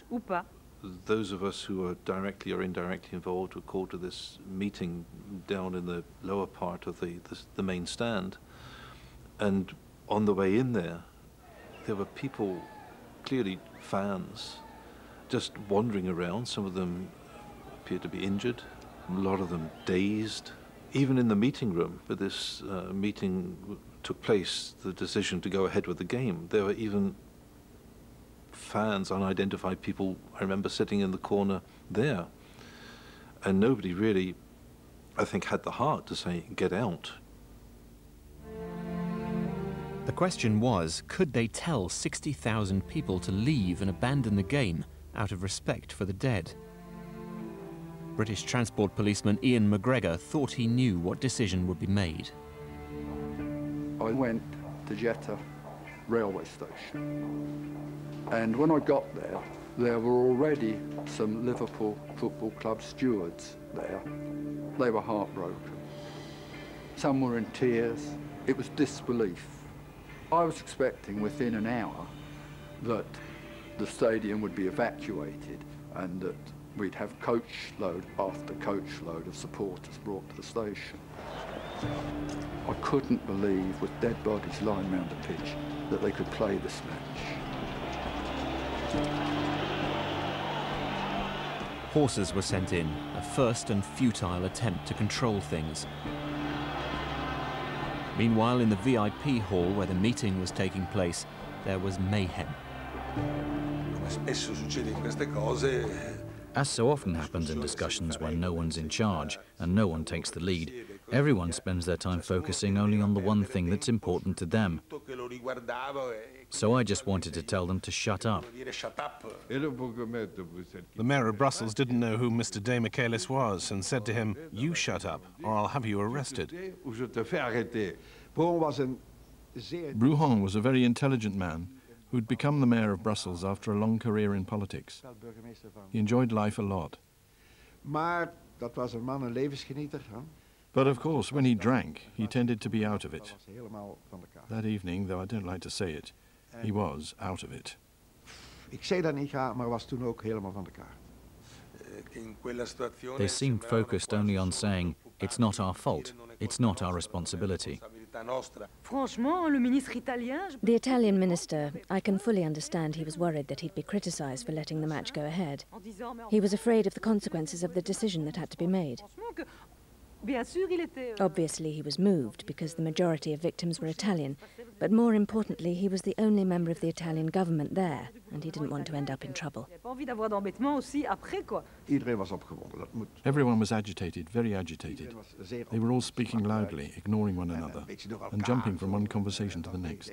Those of us who are directly or indirectly involved were called to this meeting down in the lower part of the main stand. And on the way in there were people, clearly fans, just wandering around. Some of them appeared to be injured, a lot of them dazed. Even in the meeting room where this meeting took place, the decision to go ahead with the game, there were even fans, unidentified people, I remember sitting in the corner there. And nobody really, I think, had the heart to say, get out. The question was, could they tell 60,000 people to leave and abandon the game out of respect for the dead? British Transport policeman Ian McGregor thought he knew what decision would be made. I went to Jeddah railway station, and when I got there, there were already some Liverpool Football Club stewards there. They were heartbroken. Some were in tears. It was disbelief. I was expecting within an hour that the stadium would be evacuated and that we'd have coachload after coachload of supporters brought to the station. I couldn't believe, with dead bodies lying around the pitch, that they could play this match. Horses were sent in, a first and futile attempt to control things. Meanwhile, in the VIP hall where the meeting was taking place, there was mayhem. As so often happens in discussions when no one's in charge and no one takes the lead, everyone spends their time focusing only on the one thing that's important to them. So I just wanted to tell them to shut up. The mayor of Brussels didn't know who Mr. de Michaelis was and said to him, "You shut up, or I'll have you arrested." Brujon was a very intelligent man who'd become the mayor of Brussels after a long career in politics. He enjoyed life a lot. But of course, when he drank, he tended to be out of it. That evening, though I don't like to say it, he was out of it. They seemed focused only on saying, "It's not our fault, it's not our responsibility." The Italian minister, I can fully understand he was worried that he'd be criticised for letting the match go ahead. He was afraid of the consequences of the decision that had to be made. Obviously, he was moved because the majority of victims were Italian, but more importantly, he was the only member of the Italian government there, and he didn't want to end up in trouble. Everyone was agitated, very agitated. They were all speaking loudly, ignoring one another, and jumping from one conversation to the next.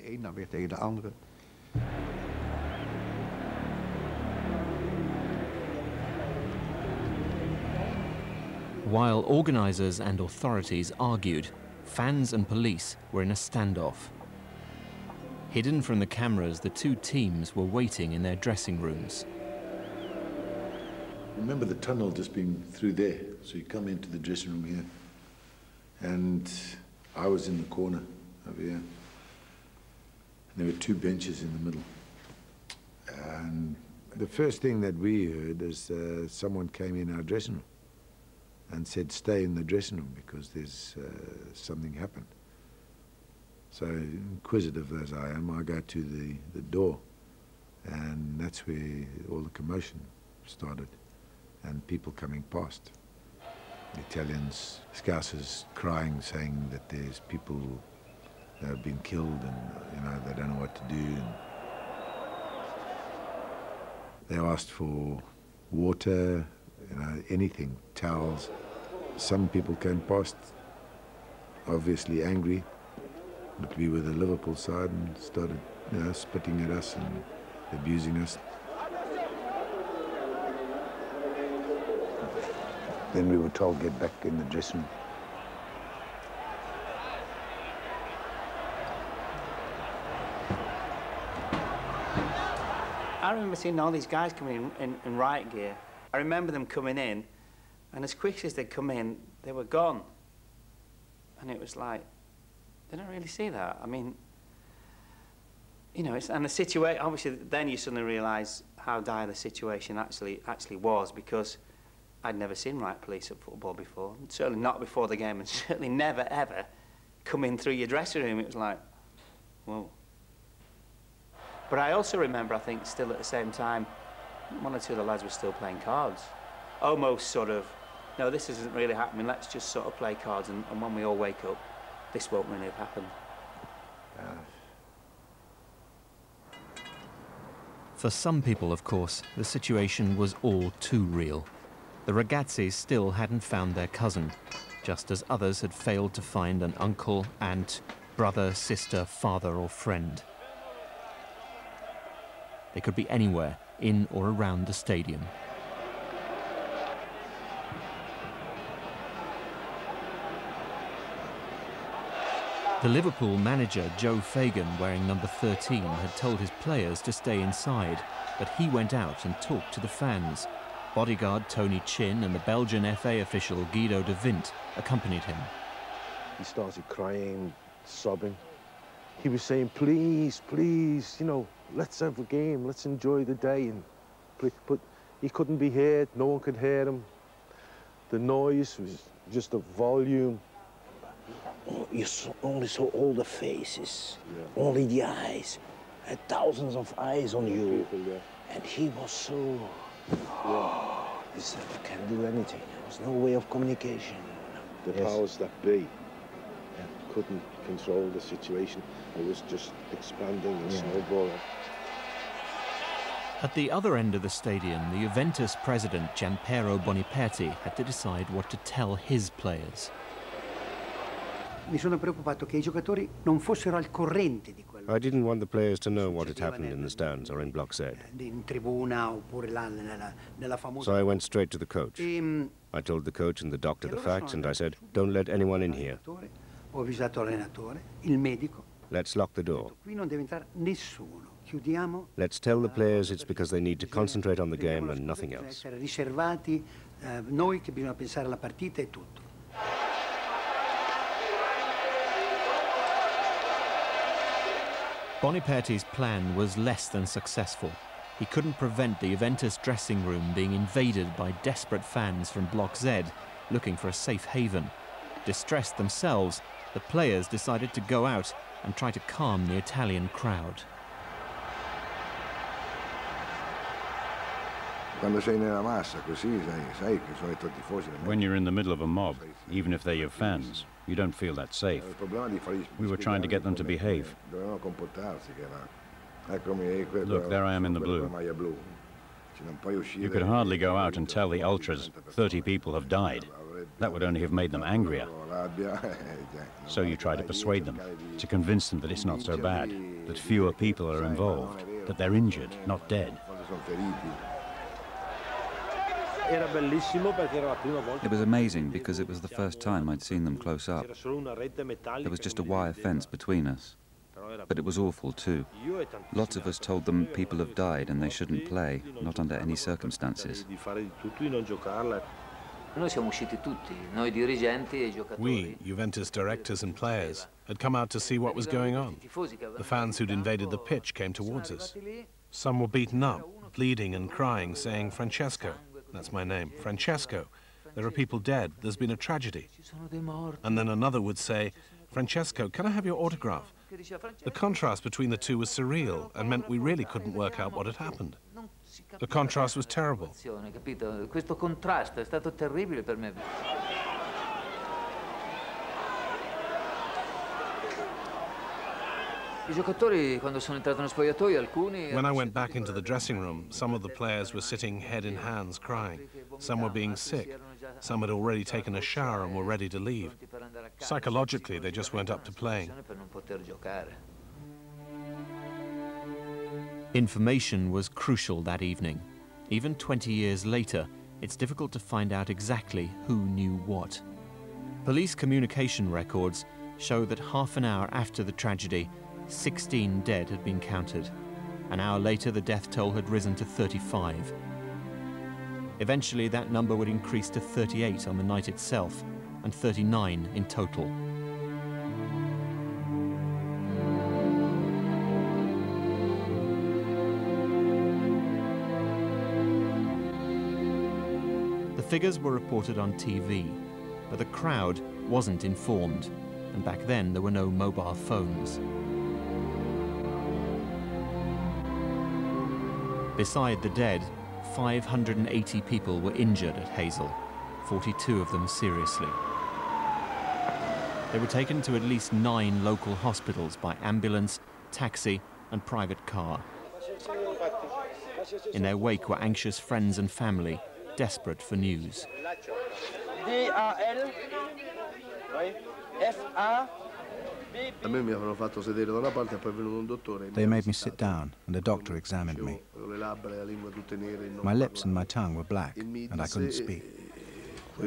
While organisers and authorities argued, fans and police were in a standoff. Hidden from the cameras, the two teams were waiting in their dressing rooms. Remember the tunnel just being through there, so you come into the dressing room here, and I was in the corner over here. And there were two benches in the middle. And the first thing that we heard is someone came in our dressing room and said, "Stay in the dressing room because there's something happened." So inquisitive as I am, I go to the door, and that's where all the commotion started, and people coming past. The Italians, Scousers crying, saying that there's people that have been killed and they don't know what to do. And they asked for water, anything, towels. Some people came past, obviously angry, but we were the Liverpool side and started, spitting at us and abusing us. Then we were told, get back in the dressing room. I remember seeing all these guys coming in riot gear. I remember them coming in, and as quick as they'd come in, they were gone. And it was like, they don't really see that. I mean, and the situation, obviously, then you suddenly realise how dire the situation actually was, because I'd never seen riot police at football before, certainly not before the game, and certainly never, ever come in through your dressing room. It was like, whoa. But I also remember, I think, still at the same time, one or two of the lads were still playing cards. Almost sort of, no, this isn't really happening, let's just sort of play cards, and when we all wake up, this won't really have happened. For some people, of course, the situation was all too real. The Ragazzis still hadn't found their cousin, just as others had failed to find an uncle, aunt, brother, sister, father, or friend. They could be anywhere, in or around the stadium. The Liverpool manager, Joe Fagan, wearing number 13, had told his players to stay inside, but he went out and talked to the fans. Bodyguard Tony Chin and the Belgian FA official Guido de Vint accompanied him. He started crying, sobbing. He was saying, please, please, let's have a game, let's enjoy the day. But he couldn't be heard, no one could hear him. The noise was just the volume. You only saw all the faces, only the eyes, thousands of eyes on you. And he was so... He said, I can't do anything. There was no way of communication. The powers that be couldn't control the situation. It was just expanding and snowballing. At the other end of the stadium, the Juventus president, Gianpiero Boniperti, had to decide what to tell his players. I didn't want the players to know what had happened in the stands or in Block Z. So I went straight to the coach. I told the coach and the doctor the facts, and I said, don't let anyone in here. Let's lock the door. Let's tell the players it's because they need to concentrate on the game and nothing else. Boniperti's plan was less than successful. He couldn't prevent the Juventus dressing room being invaded by desperate fans from Block Z looking for a safe haven. Distressed themselves, the players decided to go out and try to calm the Italian crowd. When you're in the middle of a mob, even if they're your fans, you don't feel that safe. We were trying to get them to behave. Look, there I am in the blue. You could hardly go out and tell the ultras 30 people have died. That would only have made them angrier. So you try to persuade them, to convince them that it's not so bad, that fewer people are involved, that they're injured, not dead. It was amazing because it was the first time I'd seen them close up. There was just a wire fence between us. But it was awful too. Lots of us told them people have died and they shouldn't play, not under any circumstances. We, Juventus directors and players, had come out to see what was going on. The fans who'd invaded the pitch came towards us. Some were beaten up, bleeding and crying, saying, "Francesco," that's my name, "Francesco, there are people dead, there's been a tragedy." And then another would say, "Francesco, can I have your autograph?" The contrast between the two was surreal and meant we really couldn't work out what had happened. The contrast was terrible. When I went back into the dressing room, some of the players were sitting head in hands crying. Some were being sick. Some had already taken a shower and were ready to leave. Psychologically, they just weren't up to playing. Information was crucial that evening. Even 20 years later, it's difficult to find out exactly who knew what. Police communication records show that half an hour after the tragedy, 16 dead had been counted. An hour later, the death toll had risen to 35. Eventually, that number would increase to 38 on the night itself, and 39 in total. The figures were reported on TV, but the crowd wasn't informed, and back then there were no mobile phones. Beside the dead, 580 people were injured at Heysel, 42 of them seriously. They were taken to at least 9 local hospitals by ambulance, taxi, and private car. In their wake were anxious friends and family, desperate for news. They made me sit down, and a doctor examined me. My lips and my tongue were black, and I couldn't speak. He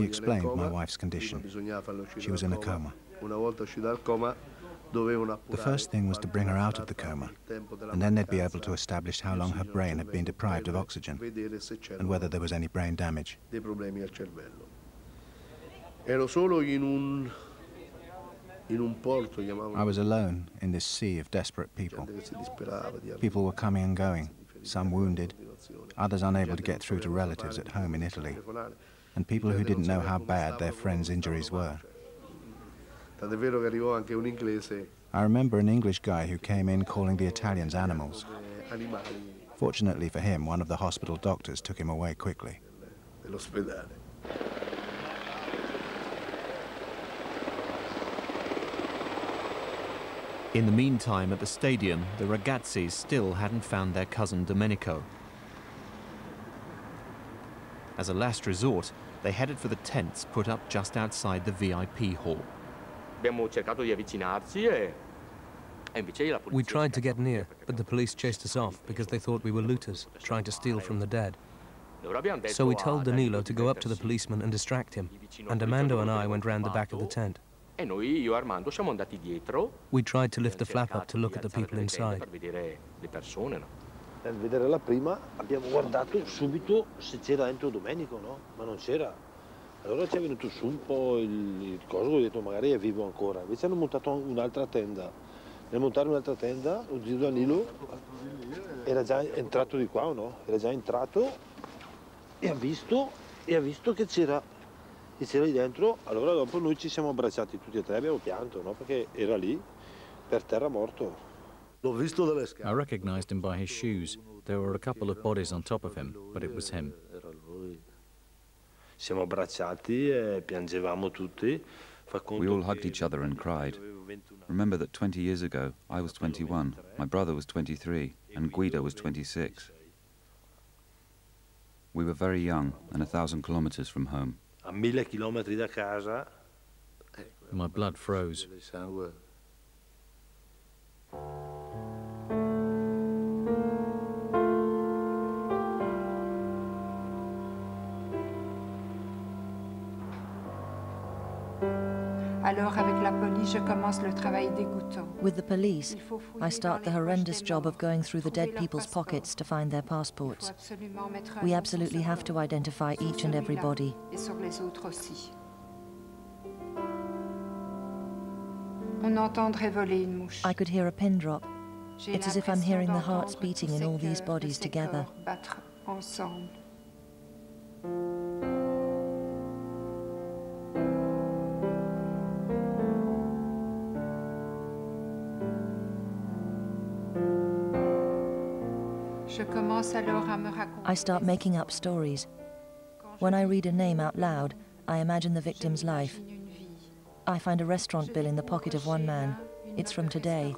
explained my wife's condition. She was in a coma. The first thing was to bring her out of the coma, and then they'd be able to establish how long her brain had been deprived of oxygen, and whether there was any brain damage. I was alone in this sea of desperate people. People were coming and going, some wounded, others unable to get through to relatives at home in Italy, and people who didn't know how bad their friends' injuries were. I remember an English guy who came in calling the Italians animals. Fortunately for him, one of the hospital doctors took him away quickly. In the meantime, at the stadium, the ragazzis still hadn't found their cousin Domenico. As a last resort, they headed for the tents put up just outside the VIP hall. We tried to get near, but the police chased us off because they thought we were looters, trying to steal from the dead. So we told Danilo to go up to the policeman and distract him, and Armando and I went round the back of the tent. We tried to lift the flap up to look at the people inside. Nel vedere la prima abbiamo guardato subito se c'era dentro Domenico, no? Ma non c'era. Allora ci è venuto su un po' il coso, ho detto magari è vivo ancora. Invece hanno montato un'altra tenda. Nel montare un'altra tenda, lo zio Danilo era già entrato di qua o no? Era già entrato e ha visto che c'era lì dentro. Allora dopo noi ci siamo abbracciati tutti e tre, abbiamo pianto, no? Perché era lì per terra morto. I recognized him by his shoes. There were a couple of bodies on top of him, but it was him. Siamo abbracciati e piangevamo tutti. We all hugged each other and cried. Remember that 20 years ago, I was 21, my brother was 23, and Guido was 26. We were very young and 1,000 kilometers from home. A 1000 chilometri da casa. My blood froze. With the police, I start the horrendous job of going through the dead people's pockets to find their passports. We absolutely have to identify each and every body. I could hear a pin drop. It's as if I'm hearing the hearts beating in all these bodies together. I start making up stories. When I read a name out loud, I imagine the victim's life. I find a restaurant bill in the pocket of one man. It's from today.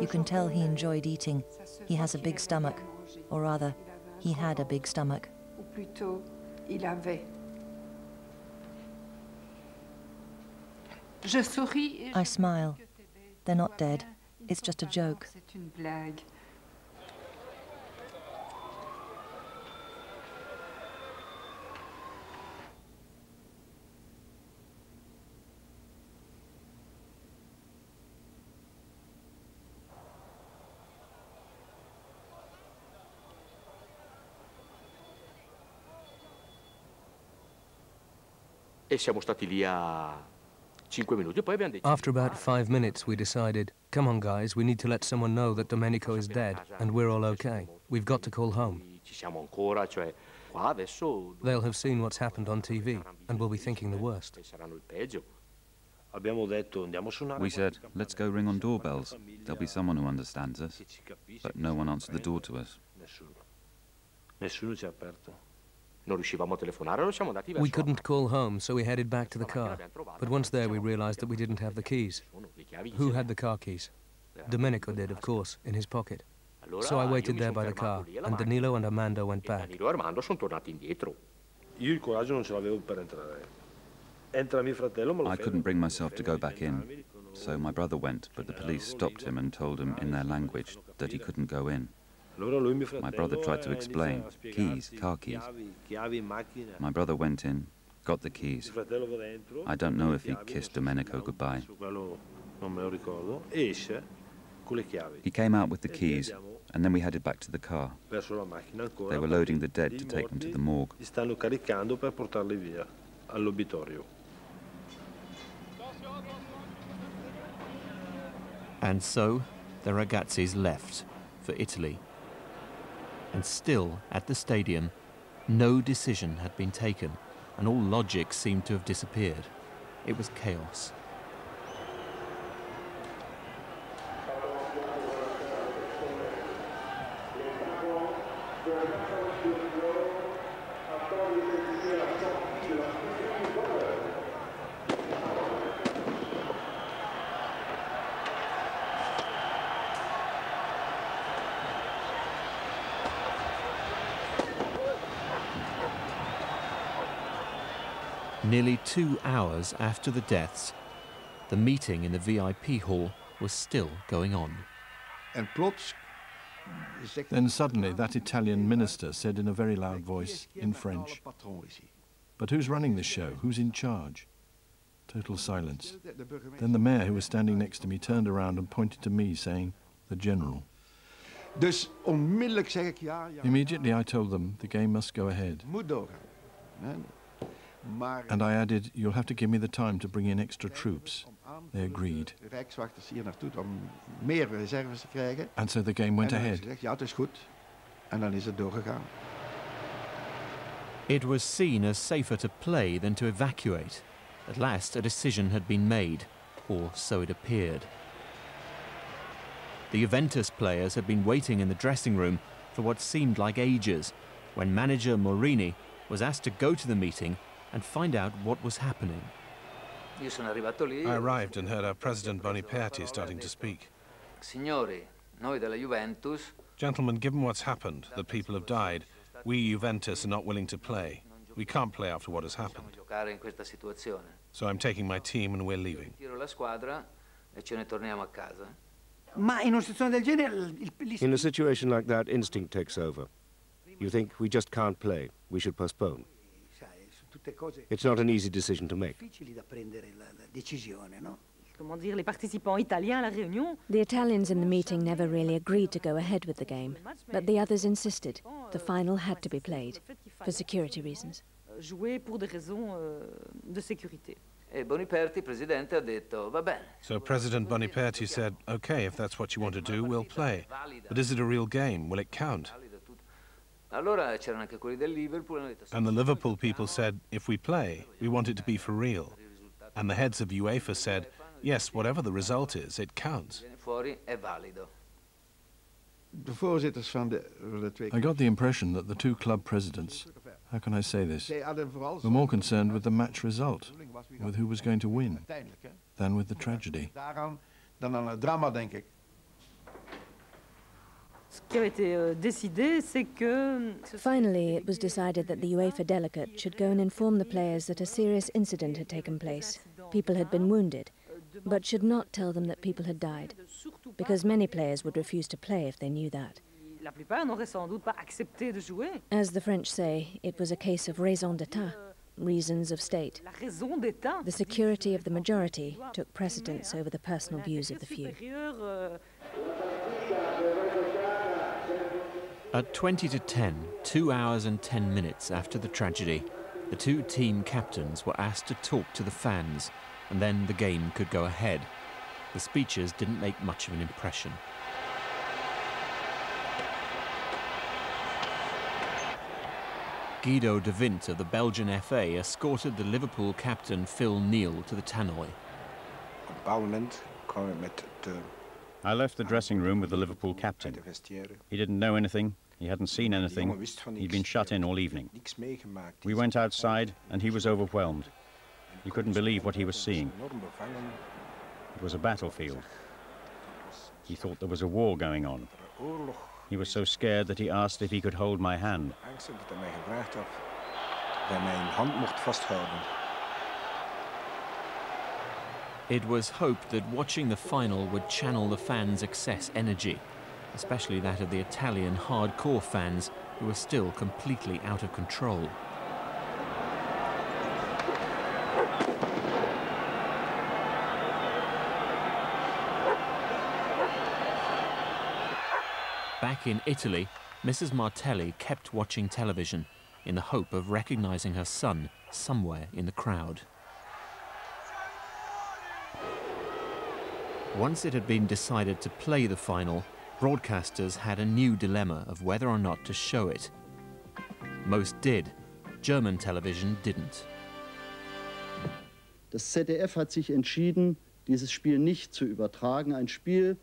You can tell he enjoyed eating. He has a big stomach. Or rather, he had a big stomach. I smile. They're not dead. It's just a joke. After about 5 minutes, we decided, come on guys, we need to let someone know that Domenico is dead and we're all okay. We've got to call home. They'll have seen what's happened on TV and will be thinking the worst. We said, let's go ring on doorbells. There'll be someone who understands us. But no one answered the door to us. We couldn't call home, so we headed back to the car. But once there, we realized that we didn't have the keys. Who had the car keys? Domenico did, of course, in his pocket. So I waited there by the car, and Danilo and Armando went back. I couldn't bring myself to go back in, so my brother went, but the police stopped him and told him in their language that he couldn't go in. My brother tried to explain. Keys, car keys. My brother went in, got the keys. I don't know if he kissed Domenico goodbye. He came out with the keys, and then we headed back to the car. They were loading the dead to take them to the morgue. And so, the ragazzis left for Italy. And still, at the stadium, no decision had been taken, and all logic seemed to have disappeared. It was chaos. Nearly 2 hours after the deaths, the meeting in the VIP hall was still going on. Then suddenly that Italian minister said in a very loud voice, in French, "But who's running this show? Who's in charge?" Total silence. Then the mayor, who was standing next to me, turned around and pointed to me, saying, "The general." Immediately I told them the game must go ahead. And I added, "You'll have to give me the time to bring in extra troops." They agreed. And so the game went ahead. It was seen as safer to play than to evacuate. At last, a decision had been made, or so it appeared. The Juventus players had been waiting in the dressing room for what seemed like ages, when manager Morini was asked to go to the meeting and find out what was happening. I arrived and heard our president Boniperti starting to speak. Gentlemen, given what's happened, that people have died, we Juventus are not willing to play. We can't play after what has happened. So I'm taking my team and we're leaving. In a situation like that, instinct takes over. You think, we just can't play, we should postpone. It's not an easy decision to make. The Italians in the meeting never really agreed to go ahead with the game, but the others insisted. The final had to be played, for security reasons. So President Boniperti said, "Okay, if that's what you want to do, we'll play. But is it a real game? Will it count?" And the Liverpool people said, "If we play, we want it to be for real." And the heads of UEFA said, "Yes, whatever the result is, it counts." I got the impression that the two club presidents, how can I say this, were more concerned with the match result, with who was going to win, than with the tragedy. Finally, it was decided that the UEFA delegate should go and inform the players that a serious incident had taken place. People had been wounded, but should not tell them that people had died, because many players would refuse to play if they knew that. As the French say, it was a case of raison d'état, reasons of state. The security of the majority took precedence over the personal views of the few. At 20-10, 2 hours and 10 minutes after the tragedy, the two team captains were asked to talk to the fans, and then the game could go ahead. The speeches didn't make much of an impression. Guido de Vint of the Belgian FA escorted the Liverpool captain Phil Neal to the tannoy. I left the dressing room with the Liverpool captain. He didn't know anything, he hadn't seen anything, he'd been shut in all evening. We went outside and he was overwhelmed. He couldn't believe what he was seeing. It was a battlefield. He thought there was a war going on. He was so scared that he asked if he could hold my hand. It was hoped that watching the final would channel the fans' excess energy, especially that of the Italian hardcore fans, who were still completely out of control. Back in Italy, Mrs. Martelli kept watching television in the hope of recognizing her son somewhere in the crowd. Once it had been decided to play the final, broadcasters had a new dilemma of whether or not to show it. Most did. German television didn't. Das ZDF hat sich entschieden, dieses Spiel nicht zu übertragen. Ein Spiel,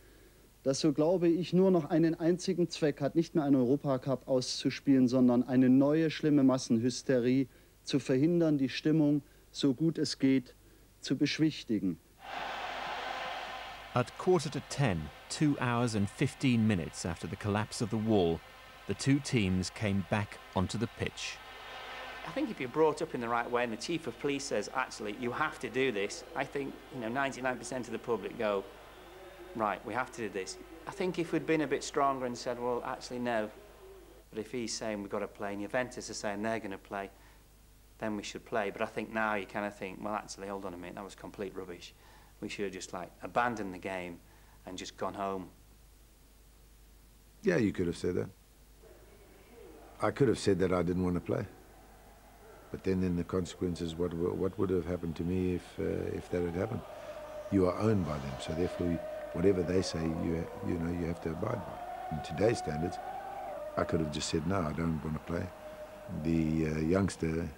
das, so glaube ich, nur noch einen einzigen Zweck hat, nicht mehr einen Europacup auszuspielen, sondern eine neue schlimme Massenhysterie zu verhindern, die Stimmung, so gut es geht, zu beschwichtigen. At 10:15, 2 hours and 15 minutes after the collapse of the wall, the two teams came back onto the pitch. I think if you're brought up in the right way and the chief of police says, actually, you have to do this, I think, you know, 99% of the public go, right, we have to do this. I think if we'd been a bit stronger and said, well, actually, no, but if he's saying we've got to play and Juventus are saying they're going to play, then we should play. But I think now you kind of think, well, actually, hold on a minute, that was complete rubbish. We should have just, like, abandoned the game and just gone home. Yeah, you could have said that. I could have said that I didn't want to play. But then in the consequences, what would have happened to me if that had happened? You are owned by them, so therefore, whatever they say, you know, you have to abide by. In today's standards, I could have just said, no, I don't want to play. The youngster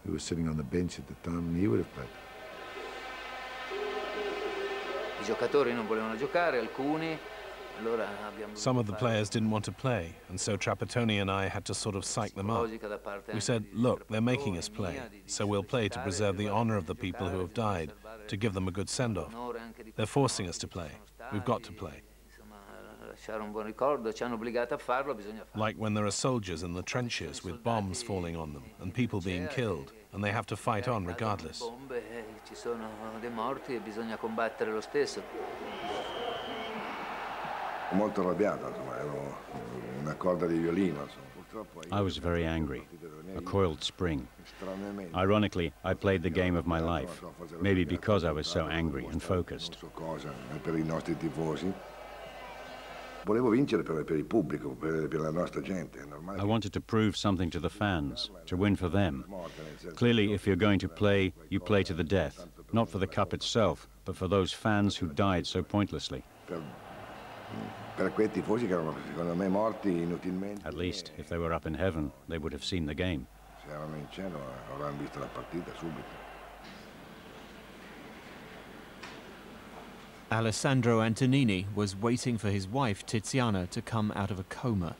who was sitting on the bench at the time, he would have played. I giocatori non volevano giocare, alcuni. Some of the players didn't want to play, and so Trapattoni and I had to sort of psych them up. We said, look, they're making us play, so we'll play to preserve the honor of the people who have died, to give them a good send-off. They're forcing us to play. We've got to play. Like when there are soldiers in the trenches with bombs falling on them and people being killed, and they have to fight on regardless. I was very angry, a coiled spring. Ironically, I played the game of my life, maybe because I was so angry and focused. I wanted to prove something to the fans, to win for them. Clearly, if you're going to play, you play to the death, not for the cup itself, but for those fans who died so pointlessly. At least, if they were up in heaven, they would have seen the game. Alessandro Antonini was waiting for his wife Tiziana to come out of a coma.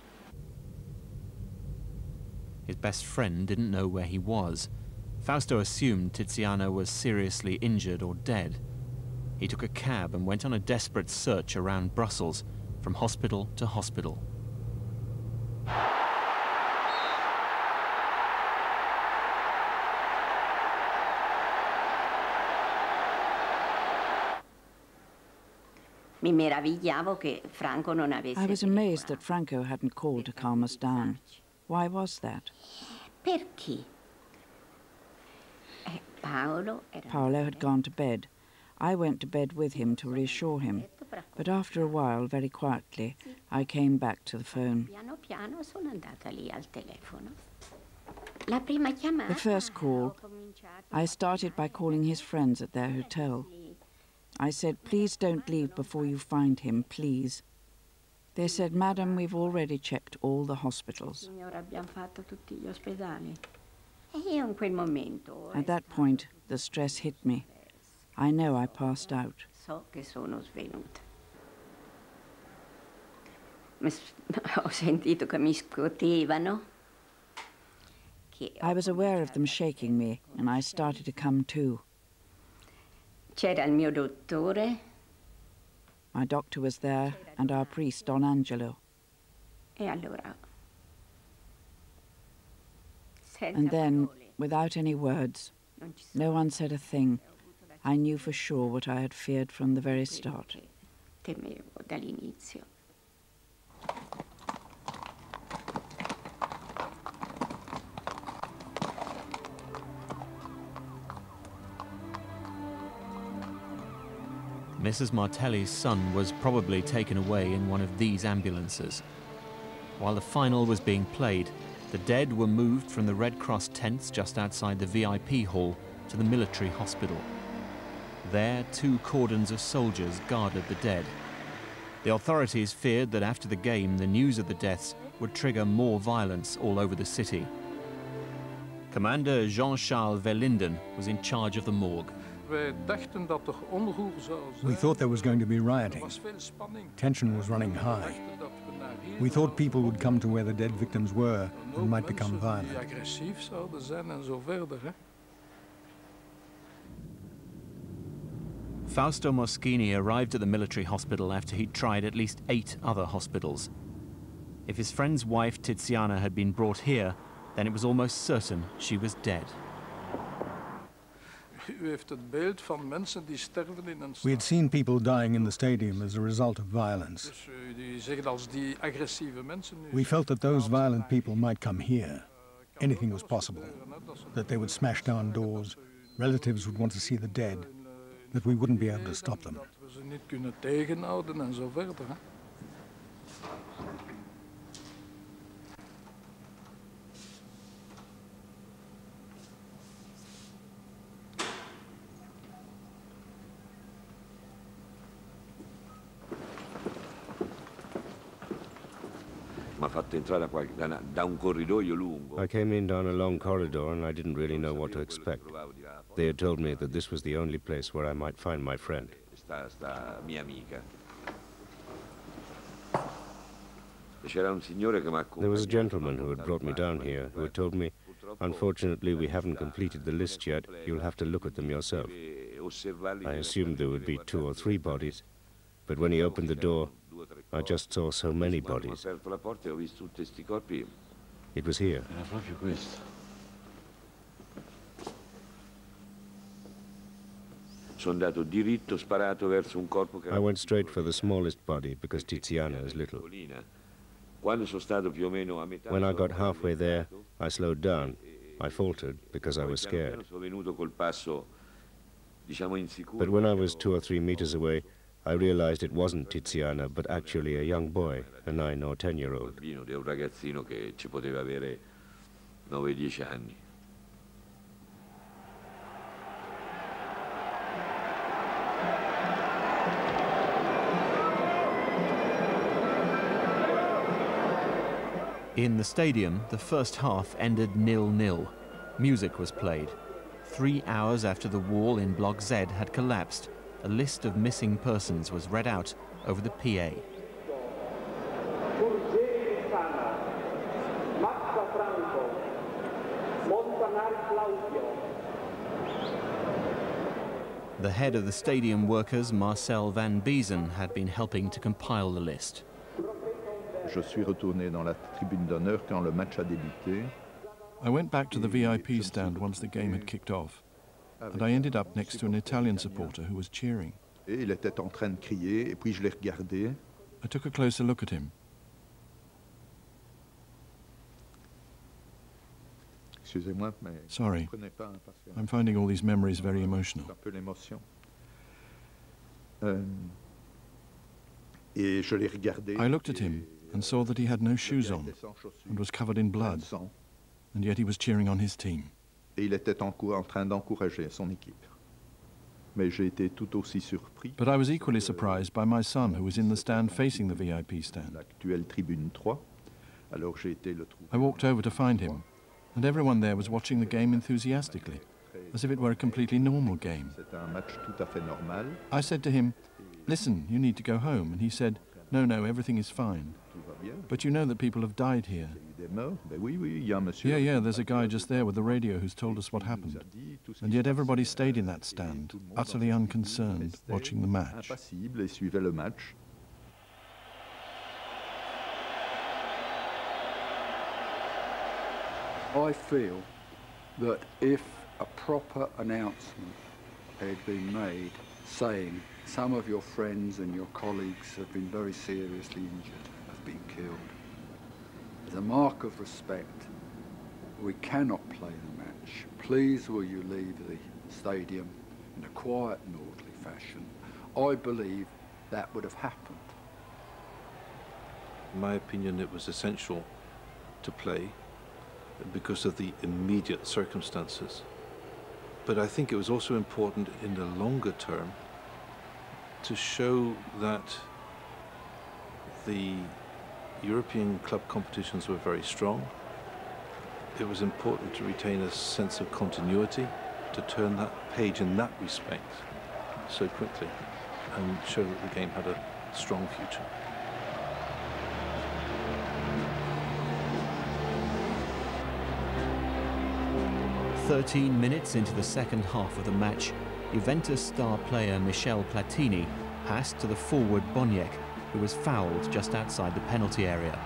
His best friend didn't know where he was. Fausto assumed Tiziana was seriously injured or dead. He took a cab and went on a desperate search around Brussels, from hospital to hospital. I was amazed that Franco hadn't called to calm us down. Why was that? Paolo had gone to bed. I went to bed with him to reassure him. But after a while, very quietly, I came back to the phone. The first call, I started by calling his friends at their hotel. I said, please don't leave before you find him, please. They said, Madam, we've already checked all the hospitals. At that point, the stress hit me. I know I passed out. I was aware of them shaking me, and I started to come to. My doctor was there, and our priest, Don Angelo. And then, without any words, no one said a thing. I knew for sure what I had feared from the very start. Mrs. Martelli's son was probably taken away in one of these ambulances. While the final was being played, the dead were moved from the Red Cross tents just outside the VIP hall to the military hospital. There, 2 cordons of soldiers guarded the dead. The authorities feared that after the game, the news of the deaths would trigger more violence all over the city. Commander Jean-Charles Verlinden was in charge of the morgue. We thought there was going to be rioting. Tension was running high. We thought people would come to where the dead victims were and might become violent. Fausto Moschini arrived at the military hospital after he'd tried at least 8 other hospitals. If his friend's wife Tiziana had been brought here, then it was almost certain she was dead. We had seen people dying in the stadium as a result of violence. We felt that those violent people might come here. Anything was possible. That they would smash down doors, relatives would want to see the dead, that we wouldn't be able to stop them. I came in down a long corridor and I didn't really know what to expect. They had told me that this was the only place where I might find my friend. There was a gentleman who had brought me down here who had told me, unfortunately, we haven't completed the list yet. You'll have to look at them yourself. I assumed there would be 2 or 3 bodies, but when he opened the door, I just saw so many bodies. It was here. I went straight for the smallest body because Tiziana is little. When I got halfway there, I slowed down. I faltered because I was scared. But when I was 2 or 3 meters away, I realized it wasn't Tiziana, but actually a young boy, a 9 or 10-year-old. In the stadium, the first half ended 0-0. Music was played. 3 hours after the wall in Block Z had collapsed, a list of missing persons was read out over the PA. The head of the stadium workers, Marcel van Biezen, had been helping to compile the list. I went back to the VIP stand once the game had kicked off, and I ended up next to an Italian supporter who was cheering. I took a closer look at him. Sorry, I'm finding all these memories very emotional. I looked at him and saw that he had no shoes on and was covered in blood, and yet he was cheering on his team. But I was equally surprised by my son, who was in the stand facing the VIP stand. I walked over to find him, and everyone there was watching the game enthusiastically, as if it were a completely normal game. I said to him, "Listen, you need to go home," and he said, No, everything is fine. But you know that people have died here. Yeah, there's a guy just there with the radio who's told us what happened. And yet everybody stayed in that stand, utterly unconcerned, watching the match. I feel that if a proper announcement had been made saying some of your friends and your colleagues have been very seriously injured, have been killed, as a mark of respect, we cannot play the match. Please will you leave the stadium in a quiet and orderly fashion. I believe that would have happened. In my opinion, it was essential to play because of the immediate circumstances. But I think it was also important in the longer term to show that the European club competitions were very strong. It was important to retain a sense of continuity, to turn that page in that respect so quickly and show that the game had a strong future. "13 minutes into the second half of the match, Juventus star player Michel Platini passed to the forward Boniek, who was fouled just outside the penalty area.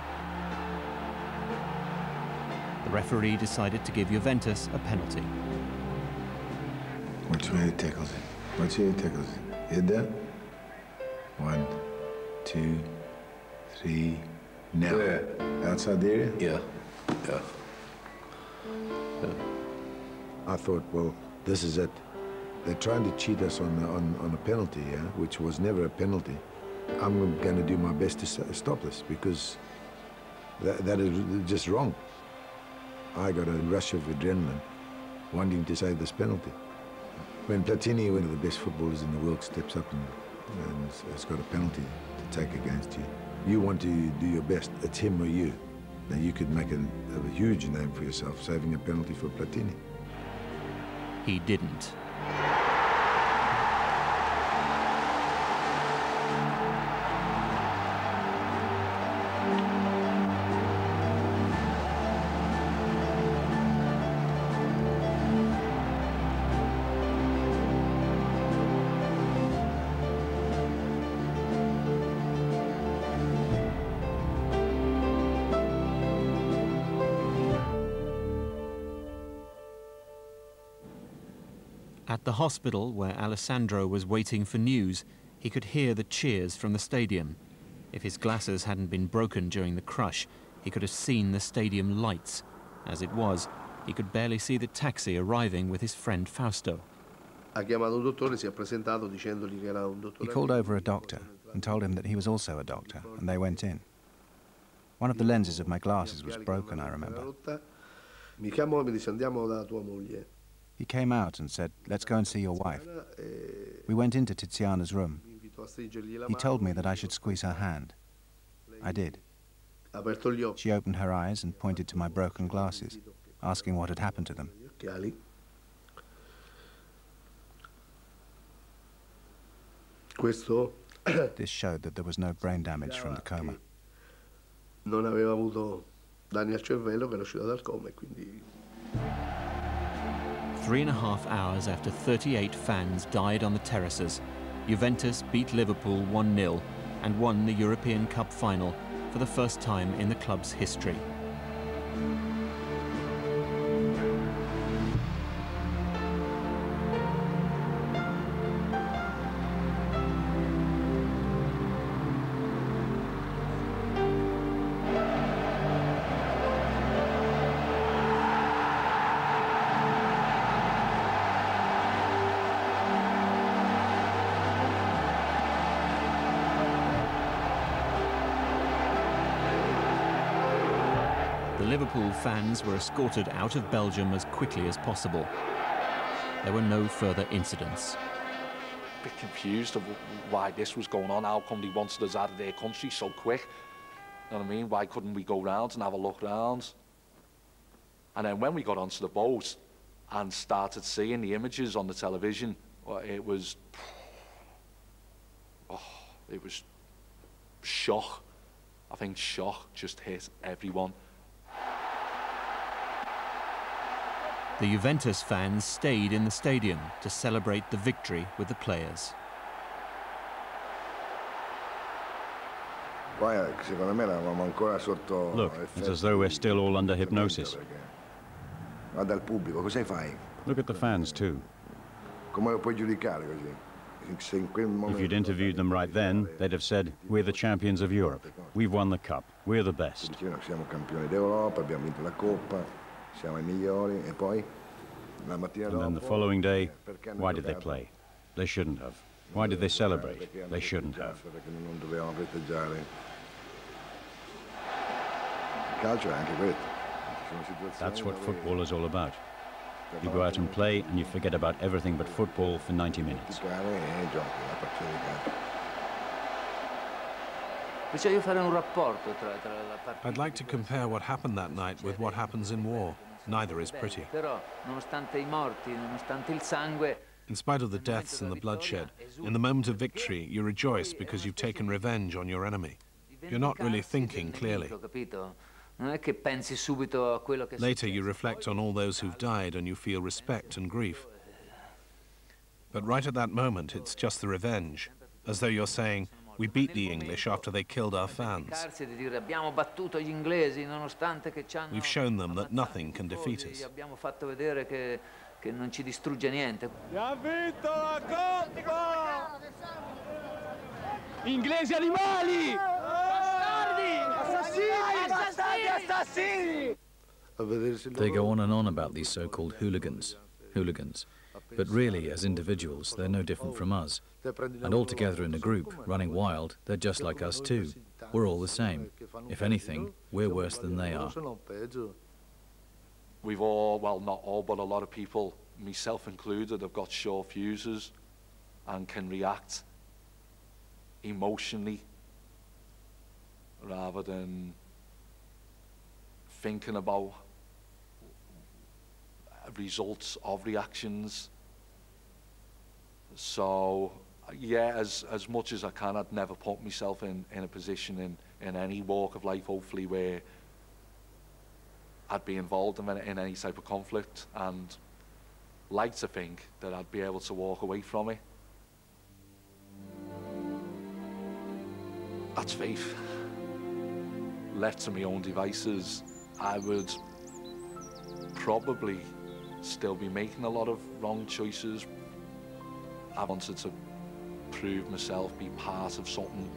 The referee decided to give Juventus a penalty. Which way he tackles it? Which way he tackles it? Head there? 1, 2, 3, now. Yeah. Outside the area? Yeah. Yeah. I thought, well, this is it. They're trying to cheat us on a penalty, yeah, which was never a penalty. I'm going to do my best to stop this because that is just wrong. I got a rush of adrenaline wanting to save this penalty. When Platini, one of the best footballers in the world, steps up and has got a penalty to take against you, you want to do your best. It's him or you. Now you could make a huge name for yourself saving a penalty for Platini. He didn't. At the hospital where Alessandro was waiting for news, he could hear the cheers from the stadium. If his glasses hadn't been broken during the crush, he could have seen the stadium lights. As it was, he could barely see the taxi arriving with his friend Fausto. He called over a doctor and told him that he was also a doctor, and they went in. One of the lenses of my glasses was broken, I remember. He came out and said, "Let's go and see your wife." We went into Tiziana's room. He told me that I should squeeze her hand. I did. She opened her eyes and pointed to my broken glasses, asking what had happened to them. This showed that there was no brain damage from the coma. Non aveva avuto danni al cervello, che era uscita dal coma, e quindi 3.5 hours after 38 fans died on the terraces, Juventus beat Liverpool 1-0 and won the European Cup final for the first time in the club's history. Liverpool fans were escorted out of Belgium as quickly as possible. There were no further incidents. A bit confused of why this was going on. How come they wanted us out of their country so quick? You know what I mean? Why couldn't we go round and have a look round? And then when we got onto the boat and started seeing the images on the television, well, it was shock. I think shock just hit everyone. The Juventus fans stayed in the stadium to celebrate the victory with the players. Look, it's as though we're still all under hypnosis. Look at the fans too. If you'd interviewed them right then, they'd have said, "We're the champions of Europe. We've won the cup. We're the best." And then the following day, why did they play? They shouldn't have. Why did they celebrate? They shouldn't have. That's what football is all about. You go out and play and you forget about everything but football for 90 minutes. I'd like to compare what happened that night with what happens in war. Neither is pretty. In spite of the deaths and the bloodshed, in the moment of victory, you rejoice because you've taken revenge on your enemy. You're not really thinking clearly. Later, you reflect on all those who've died and you feel respect and grief. But right at that moment, it's just the revenge, as though you're saying, We beat the English after they killed our fans. We've shown them that nothing can defeat us. Inglesi animali! Bastardi! Assassini! They go on and on about these so-called hooligans. But really, as individuals, they're no different from us. And all together in a group, running wild, they're just like us too. We're all the same. If anything, we're worse than they are. We've all, well, not all, but a lot of people, myself included, have got short fuses and can react emotionally rather than thinking about results of reactions. So yeah, as much as I can, I'd never put myself in a position in any walk of life, hopefully, where I'd be involved in any type of conflict, and like to think that I'd be able to walk away from it. That's faith. Left to my own devices, I would probably still be making a lot of wrong choices. I wanted to prove myself, be part of something.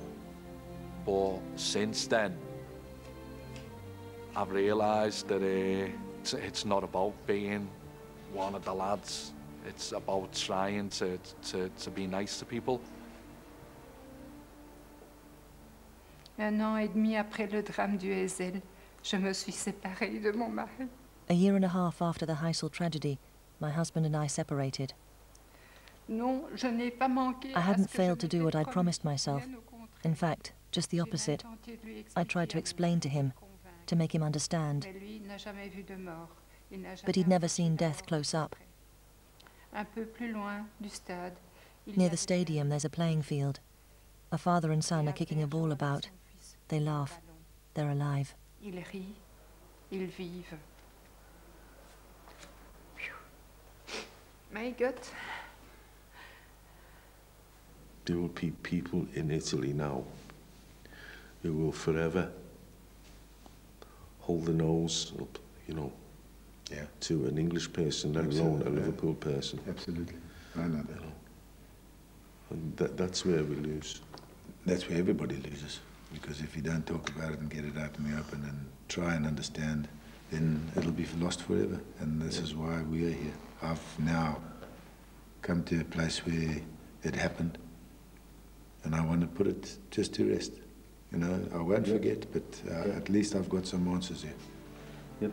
But since then, I've realised that it's not about being one of the lads. It's about trying to be nice to people. Un an et demi après le drame du Heysel, je me suis séparée de mon mari. A year and a half after the Heysel tragedy, my husband and I separated. Non, je n'ai pas manqué. I hadn't failed to do what I'd promised myself. In fact, just the opposite. I tried to explain to him, to make him understand. But he'd never seen death close up. Near the stadium, there's a playing field. A father and son are kicking a ball about. They laugh. They're alive. Ils rient, ils vivent. My God. There will be people in Italy now who will forever hold the nose up, you know, to an English person, let alone a Liverpool person. Absolutely. I know that. And that's where we lose. That's where everybody loses. Because if you don't talk about it and get it out in the open and try and understand, then it'll be lost forever. And this is why we are here. I've now come to a place where it happened, and I want to put it just to rest. You know, I won't forget, but at least I've got some answers here. Yep.